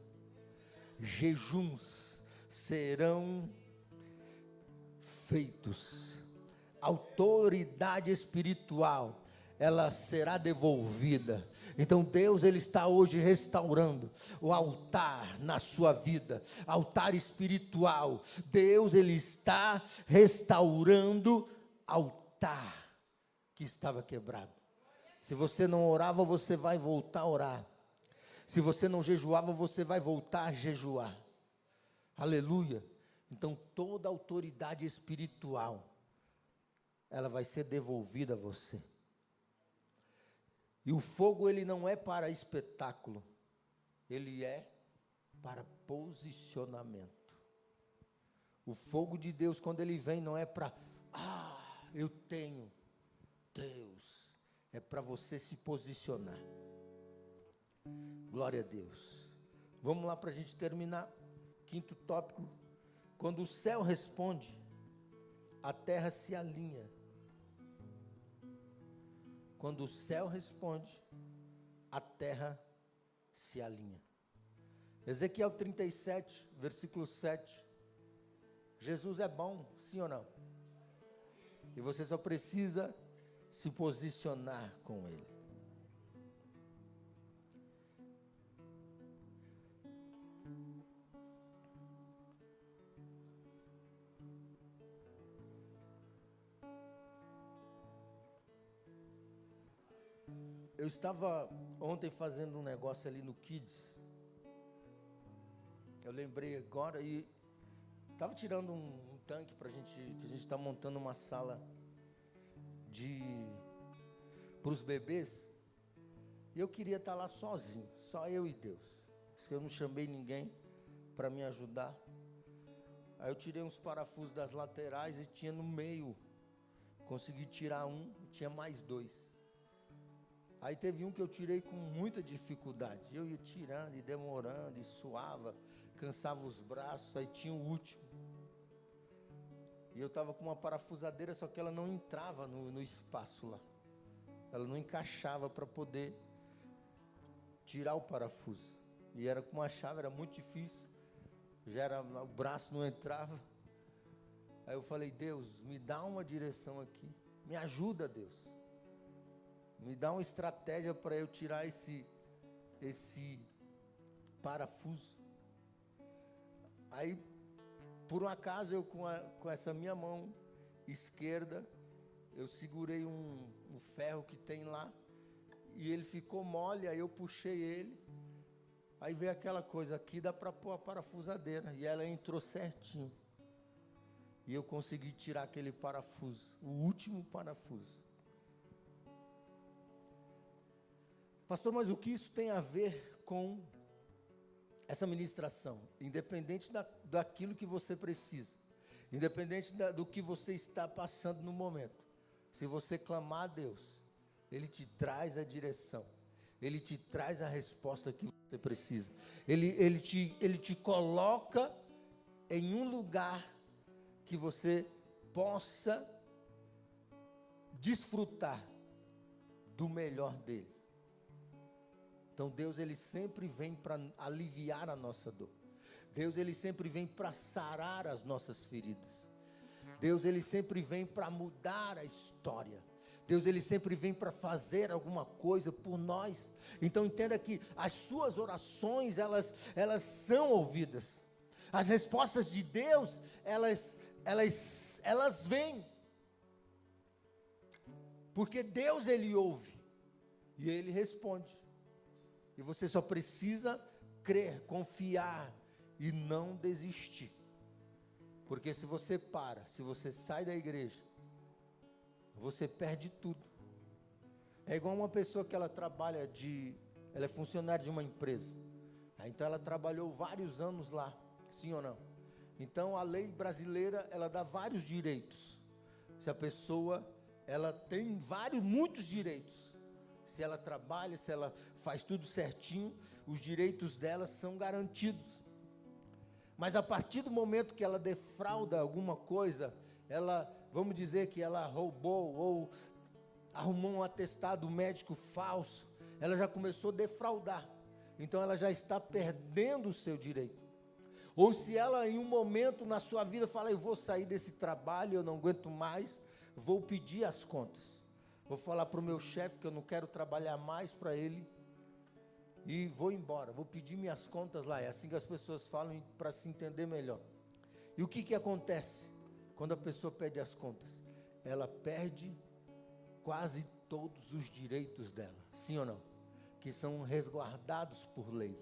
Jejuns serão feitos. Autoridade espiritual, ela será devolvida. Então Deus ele está hoje restaurando o altar na sua vida, altar espiritual. Deus ele está restaurando altar que estava quebrado. Se você não orava, você vai voltar a orar. Se você não jejuava, você vai voltar a jejuar. Aleluia. Então toda autoridade espiritual, ela vai ser devolvida a você. E o fogo, ele não é para espetáculo, ele é para posicionamento. O fogo de Deus, quando ele vem, não é para, eu tenho Deus, é para você se posicionar. Glória a Deus. Vamos lá para a gente terminar. Quinto tópico. Quando o céu responde, a terra se alinha. Quando o céu responde, a terra se alinha. Ezequiel 37, versículo 7. Jesus é bom, sim ou não? E você só precisa se posicionar com Ele. Eu estava ontem fazendo um negócio ali no Kids. Eu lembrei agora e estava tirando um tanque para que a gente está montando uma sala para os bebês. E eu queria estar lá sozinho, só eu e Deus. Eu não chamei ninguém para me ajudar. Aí eu tirei uns parafusos das laterais e tinha no meio. Consegui tirar um e tinha mais dois. Aí teve um que eu tirei com muita dificuldade. Eu ia tirando e demorando e suava, cansava os braços. Aí tinha o último. E eu estava com uma parafusadeira, só que ela não entrava no espaço lá. Ela não encaixava para poder tirar o parafuso. E era com uma chave, era muito difícil. O braço não entrava. Aí eu falei, Deus, me dá uma direção aqui. Me ajuda, Deus. Me dá uma estratégia para eu tirar esse parafuso. Aí, por um acaso, eu com essa minha mão esquerda, eu segurei um ferro que tem lá, e ele ficou mole, aí eu puxei ele, aí veio aquela coisa, aqui dá para pôr a parafusadeira, e ela entrou certinho. E eu consegui tirar aquele parafuso, o último parafuso. Pastor, mas o que isso tem a ver com essa ministração? Independente daquilo que você precisa, independente do que você está passando no momento, se você clamar a Deus, Ele te traz a direção, Ele te traz a resposta que você precisa, Ele te coloca em um lugar que você possa desfrutar do melhor dele. Então Deus, Ele sempre vem para aliviar a nossa dor. Deus, Ele sempre vem para sarar as nossas feridas. Deus, Ele sempre vem para mudar a história. Deus, Ele sempre vem para fazer alguma coisa por nós. Então entenda que as suas orações, elas são ouvidas. As respostas de Deus, elas vêm. Porque Deus, Ele ouve e Ele responde. E você só precisa crer, confiar e não desistir. Porque se você se você sai da igreja, você perde tudo. É igual uma pessoa que ela é funcionária de uma empresa. Então ela trabalhou vários anos lá, sim ou não? Então a lei brasileira, ela dá vários direitos. Se a pessoa, ela tem muitos direitos. Se ela trabalha, se ela faz tudo certinho, os direitos dela são garantidos. Mas a partir do momento que ela defrauda alguma coisa, vamos dizer que ela roubou ou arrumou um atestado médico falso, ela já começou a defraudar. Então ela já está perdendo o seu direito. Ou se ela em um momento na sua vida fala, eu vou sair desse trabalho, eu não aguento mais, vou pedir as contas. Vou falar para o meu chefe que eu não quero trabalhar mais para ele e vou embora, vou pedir minhas contas lá. É assim que as pessoas falam para se entender melhor. E o que acontece quando a pessoa pede as contas? Ela perde quase todos os direitos dela, sim ou não? Que são resguardados por lei.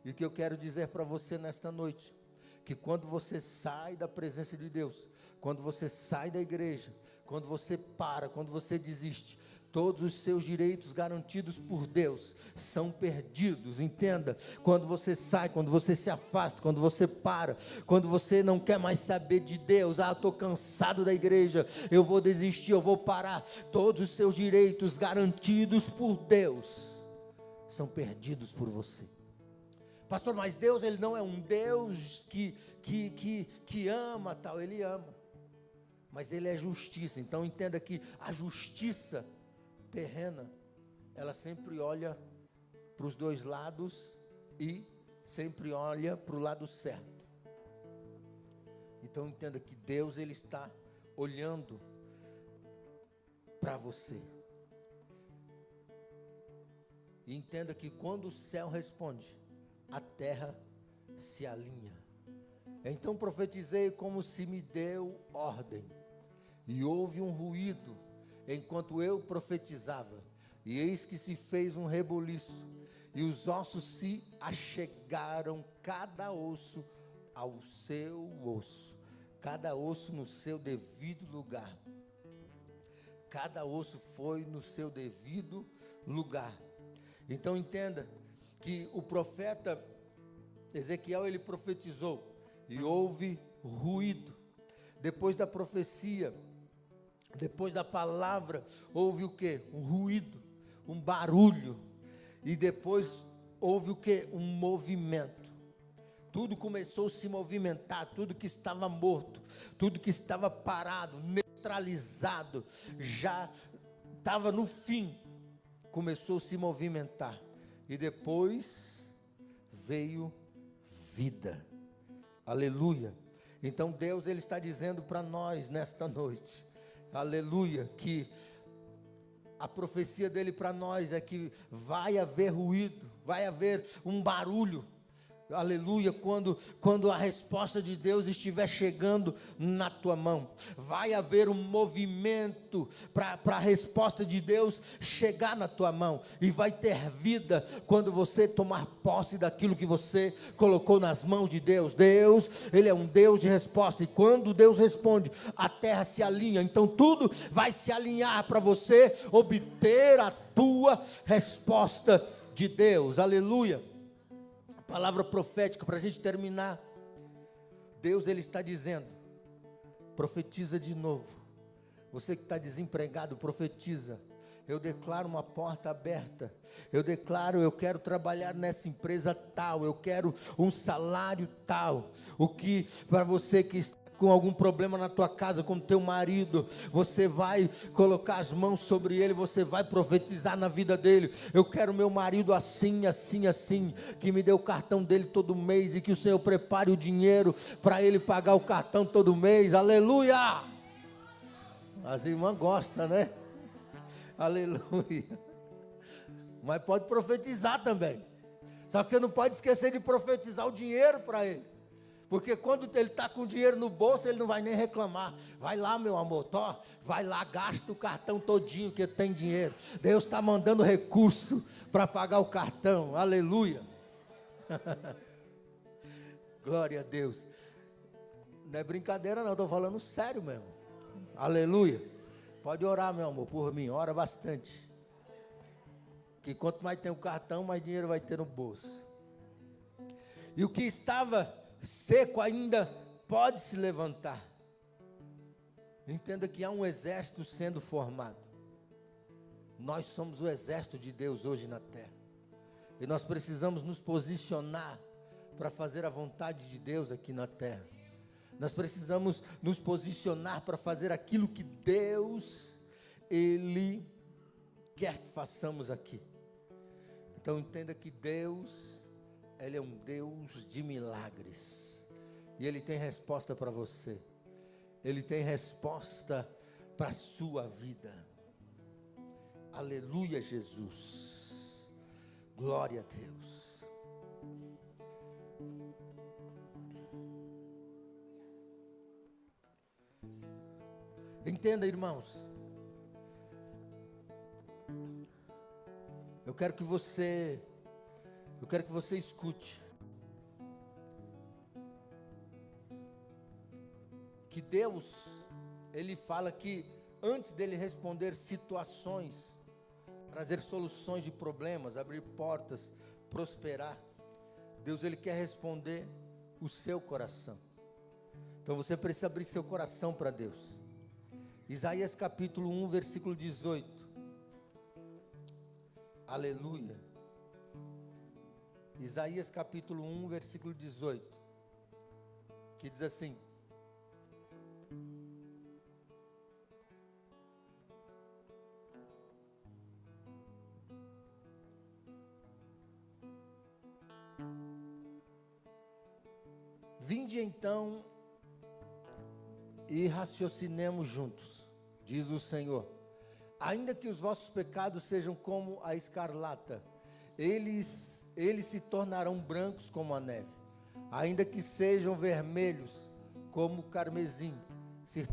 E o que eu quero dizer para você nesta noite, que quando você sai da presença de Deus, quando você sai da igreja, quando você para, quando você desiste, todos os seus direitos garantidos por Deus são perdidos, entenda. Quando você sai, quando você se afasta, quando você para, quando você não quer mais saber de Deus, estou cansado da igreja, eu vou desistir, eu vou parar, todos os seus direitos garantidos por Deus são perdidos por você. Pastor, mas Deus, Ele não é um Deus que ama tal, Ele ama, mas Ele é justiça. Então entenda que a justiça terrena, ela sempre olha para os dois lados e sempre olha para o lado certo. Então entenda que Deus, Ele está olhando para você. E entenda que quando o céu responde, a terra se alinha. Então profetizei como se me deu ordem, e houve um ruído enquanto eu profetizava, e eis que se fez um rebuliço, e os ossos se achegaram, cada osso ao seu osso, cada osso no seu devido lugar. Cada osso foi no seu devido lugar. Então entenda que o profeta Ezequiel, ele profetizou, e houve ruído. Depois da profecia, depois da palavra, houve o quê? Um ruído, um barulho, e depois houve o quê? Um movimento. Tudo começou a se movimentar, tudo que estava morto, tudo que estava parado, neutralizado, já estava no fim, começou a se movimentar, e depois veio vida. Aleluia. Então Deus, Ele está dizendo para nós nesta noite, aleluia, que a profecia dele para nós é que vai haver ruído, vai haver um barulho, aleluia, quando a resposta de Deus estiver chegando na tua mão, vai haver um movimento para a resposta de Deus chegar na tua mão, e vai ter vida quando você tomar posse daquilo que você colocou nas mãos de Deus. Deus, Ele é um Deus de resposta, e quando Deus responde, a terra se alinha, então tudo vai se alinhar para você obter a tua resposta de Deus, aleluia. Palavra profética para a gente terminar. Deus, Ele está dizendo, profetiza de novo. Você que está desempregado, profetiza. Eu declaro uma porta aberta. Eu declaro, eu quero trabalhar nessa empresa tal, eu quero um salário tal. O que para você que está com algum problema na tua casa, com teu marido, você vai colocar as mãos sobre ele, você vai profetizar na vida dele. Eu quero meu marido assim, assim, assim, que me dê o cartão dele todo mês, e que o Senhor prepare o dinheiro para ele pagar o cartão todo mês. Aleluia! As irmãs gostam, né? Aleluia. Mas pode profetizar também, só que você não pode esquecer de profetizar o dinheiro para ele. Porque quando ele está com dinheiro no bolso, ele não vai nem reclamar. Vai lá, meu amor, vai lá, gasta o cartão todinho que tem dinheiro. Deus está mandando recurso para pagar o cartão. Aleluia. Glória a Deus. Não é brincadeira não, estou falando sério mesmo. Aleluia. Pode orar, meu amor, por mim, ora bastante. Que quanto mais tem o cartão, mais dinheiro vai ter no bolso. E o que estava seco ainda pode se levantar. Entenda que há um exército sendo formado. Nós somos o exército de Deus hoje na terra, e nós precisamos nos posicionar para fazer a vontade de Deus aqui na terra. Nós precisamos nos posicionar para fazer aquilo que Deus, Ele quer que façamos aqui. Então entenda que Deus, Ele é um Deus de milagres, e Ele tem resposta para você. Ele tem resposta para a sua vida. Aleluia, Jesus. Glória a Deus. Entenda, irmãos, quero que você escute. Que Deus, Ele fala que antes dele responder situações, trazer soluções de problemas, abrir portas, prosperar, Deus, Ele quer responder o seu coração. Então você precisa abrir seu coração para Deus. Isaías capítulo 1, versículo 18. Aleluia. Isaías capítulo 1, versículo 18. Que diz assim: vinde então e raciocinemos juntos, diz o Senhor. Ainda que os vossos pecados sejam como a escarlata, eles se tornarão brancos como a neve. Ainda que sejam vermelhos como o carmesim, se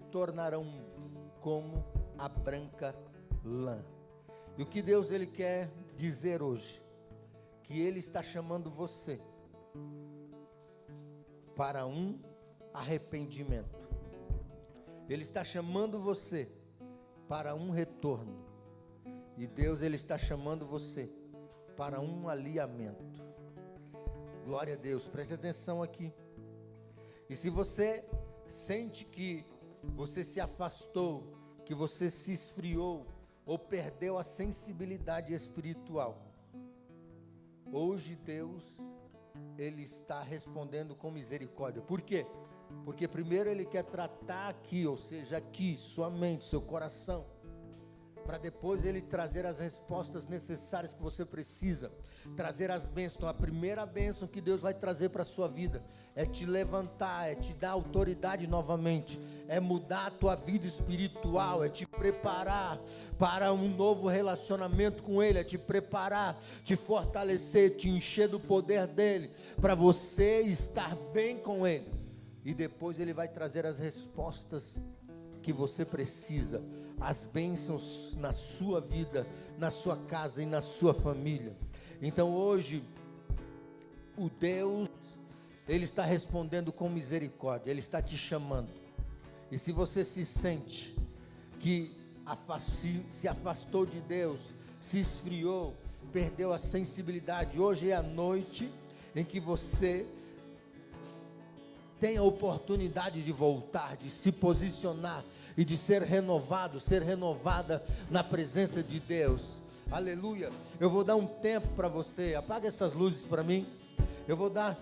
tornarão como a branca lã. E o que Deus Ele quer dizer hoje? Que Ele está chamando você para um arrependimento. Ele está chamando você para um retorno. E Deus, Ele está chamando você para um alinhamento. Glória a Deus, preste atenção aqui. E se você sente que você se afastou, que você se esfriou, ou perdeu a sensibilidade espiritual, hoje Deus, Ele está respondendo com misericórdia. Por quê? Porque primeiro Ele quer tratar aqui, ou seja, aqui, sua mente, seu coração, para depois Ele trazer as respostas necessárias que você precisa, trazer as bênçãos. Então a primeira bênção que Deus vai trazer para a sua vida é te levantar, é te dar autoridade novamente, é mudar a tua vida espiritual, é te preparar para um novo relacionamento com Ele, é te preparar, te fortalecer, te encher do poder dEle, para você estar bem com Ele. E depois Ele vai trazer as respostas que você precisa, as bênçãos na sua vida, na sua casa e na sua família. Então hoje, o Deus, Ele está respondendo com misericórdia, Ele está te chamando. E se você se sente que se afastou de Deus, se esfriou, perdeu a sensibilidade, hoje é a noite em que você tem a oportunidade de voltar, de se posicionar e de ser renovado, ser renovada na presença de Deus. Aleluia. Eu vou dar um tempo para você. Apaga essas luzes para mim. Eu vou dar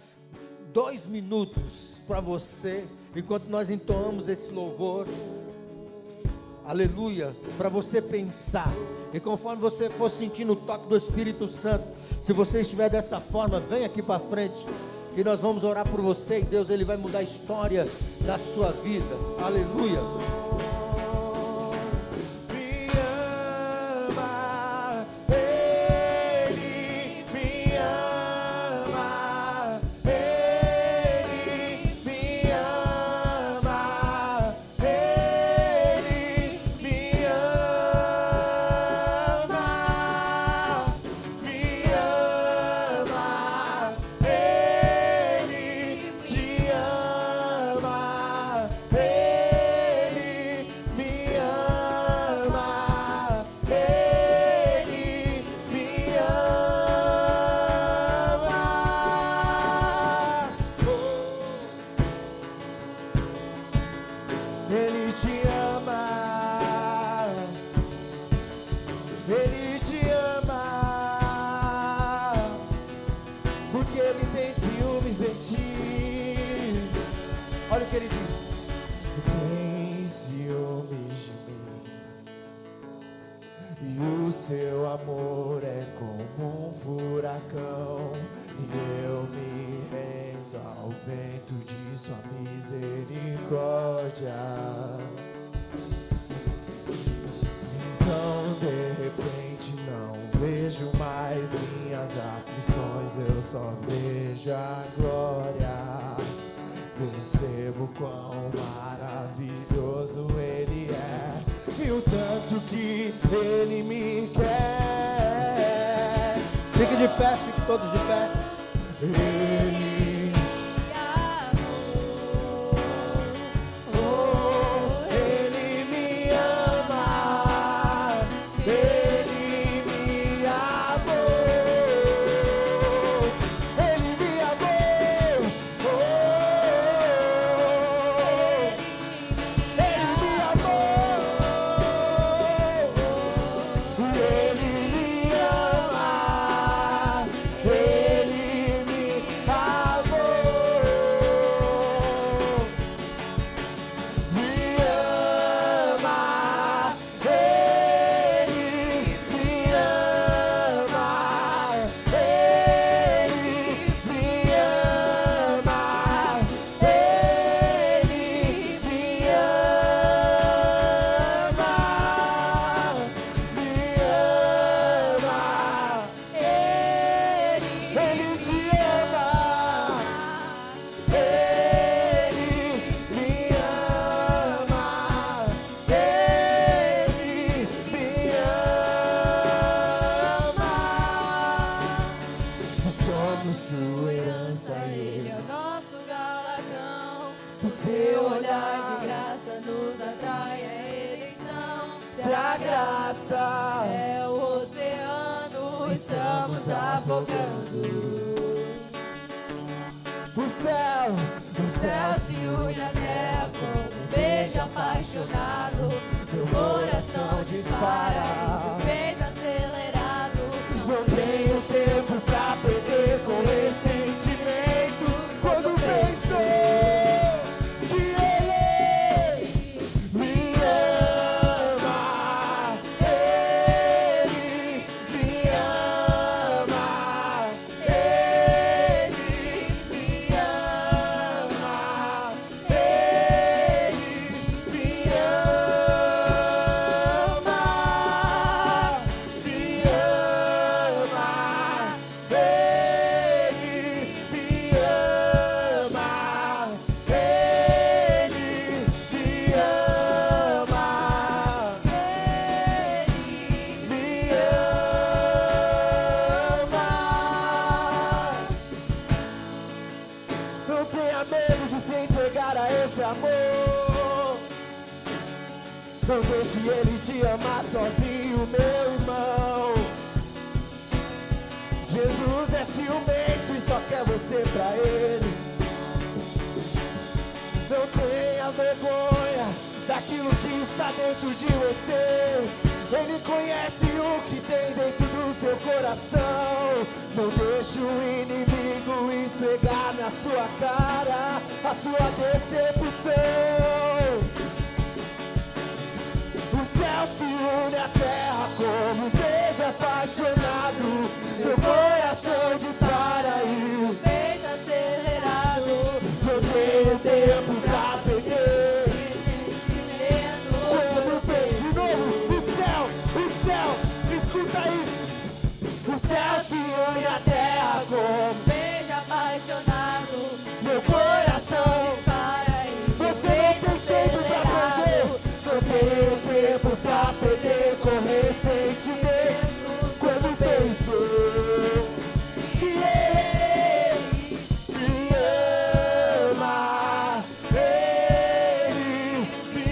2 minutos para você, enquanto nós entoamos esse louvor. Aleluia. Para você pensar. E conforme você for sentindo o toque do Espírito Santo, se você estiver dessa forma, vem aqui para frente, que nós vamos orar por você, e Deus, Ele vai mudar a história da sua vida. Aleluia. Ele te ama, Ele te ama, porque Ele tem ciúmes de ti. Olha o que Ele diz: tem ciúmes de mim, e o seu amor é como um furacão, e eu me rendo ao vento de sua misericórdia. Então de repente não vejo mais minhas aflições, eu só vejo a glória. Percebo quão maravilhoso Ele é, e o tanto que Ele me quer. Fique de pé, fique todos de pé. Ele me ama, Ele me amou, Ele me amou, Ele me amou, Ele me ama, Ele me sua herança, Ele é o nosso galardão. o seu Olhar de graça nos atrai a redenção. se a graça É o oceano, estamos afogando. o céu O céu se une à terra como um beijo apaixonado. Meu coração dispara, peito acelerado. não tenho tempo pra perder com ressentimento quando penso que Ele me ama, Ele me ama, Ele me ama, Ele me ama, me ama, Ele me ama, Ele me ama, me ama. Não tenha medo de se entregar a esse amor. Não deixe ele te amar sozinho, meu irmão. Jesus é ciumento e só quer você pra ele. Não tenha vergonha daquilo que está dentro de você. Ele conhece o que tem dentro do seu coração. Não deixe o inimigo esfregar na sua cara a sua decepção. O céu se une à terra como um beijo apaixonado. Meu coração dispara e Peito acelerado, não tenho tempo pra perder. sentimento. Quando vem de novo o céu, escuta isso. O céu se une à terra como Beijo apaixonado, meu coração. para e Você não tem tempo pra perder. Não tenho tempo pra perder com ressentimento. Quando penso que Ele me ama, Ele me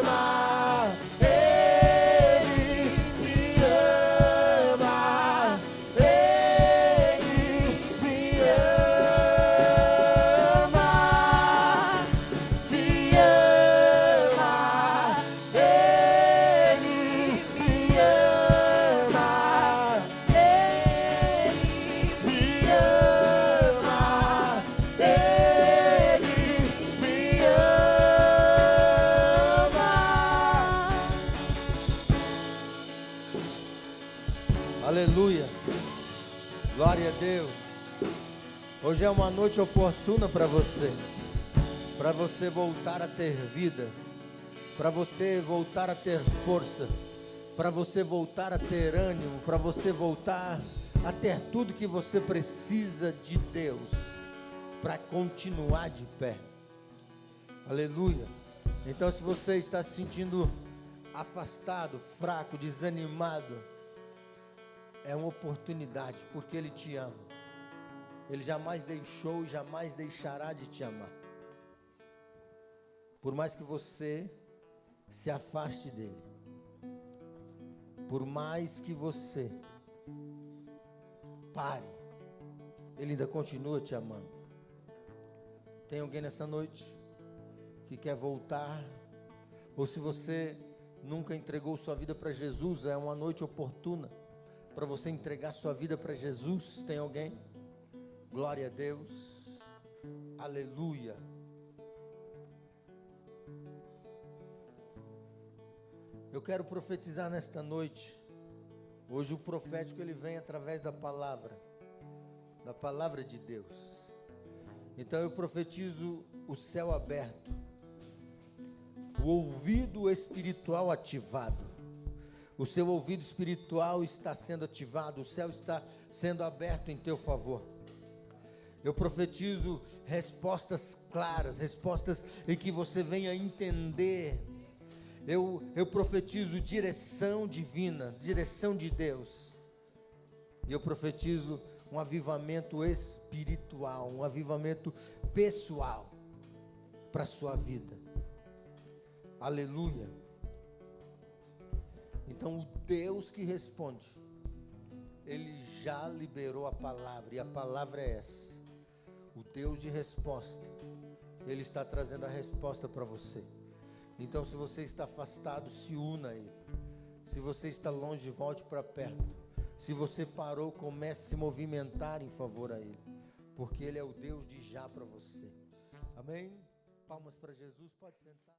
ama, Ele me ama, Ele me ama, me ama, Ele me ama, ele me ama, Ele me ama. Aleluia. Glória a Deus. Hoje é uma noite oportuna para você voltar a ter vida, para você voltar a ter força, para você voltar a ter ânimo, para você voltar a ter tudo que você precisa de Deus para continuar de pé. Aleluia. Então, se você está se sentindo afastado, fraco, desanimado, é uma oportunidade, porque Ele te ama. Ele jamais deixou e jamais deixará de te amar. Por mais que você se afaste dele, por mais que você pare, Ele ainda continua te amando. Tem alguém nessa noite que quer voltar? Ou se você nunca entregou sua vida para Jesus, é uma noite oportuna para você entregar sua vida para Jesus. Tem alguém? Glória a Deus. Aleluia. Eu quero profetizar nesta noite. Hoje o profético ele vem através da palavra de Deus. Então eu profetizo o céu aberto, o ouvido espiritual ativado. O seu ouvido espiritual está sendo ativado, o céu está sendo aberto em teu favor. Eu profetizo respostas claras, respostas em que você venha entender. Eu profetizo direção divina, direção de Deus. E eu profetizo um avivamento espiritual, um avivamento pessoal para a sua vida. Aleluia. Então o Deus que responde, Ele já liberou a palavra, e a palavra é essa. O Deus de resposta, Ele está trazendo a resposta para você. Então se você está afastado, se una a Ele. Se você está longe, volte para perto. Se você parou, comece a se movimentar em favor a Ele, porque Ele é o Deus de já para você. Amém? Palmas para Jesus, pode sentar.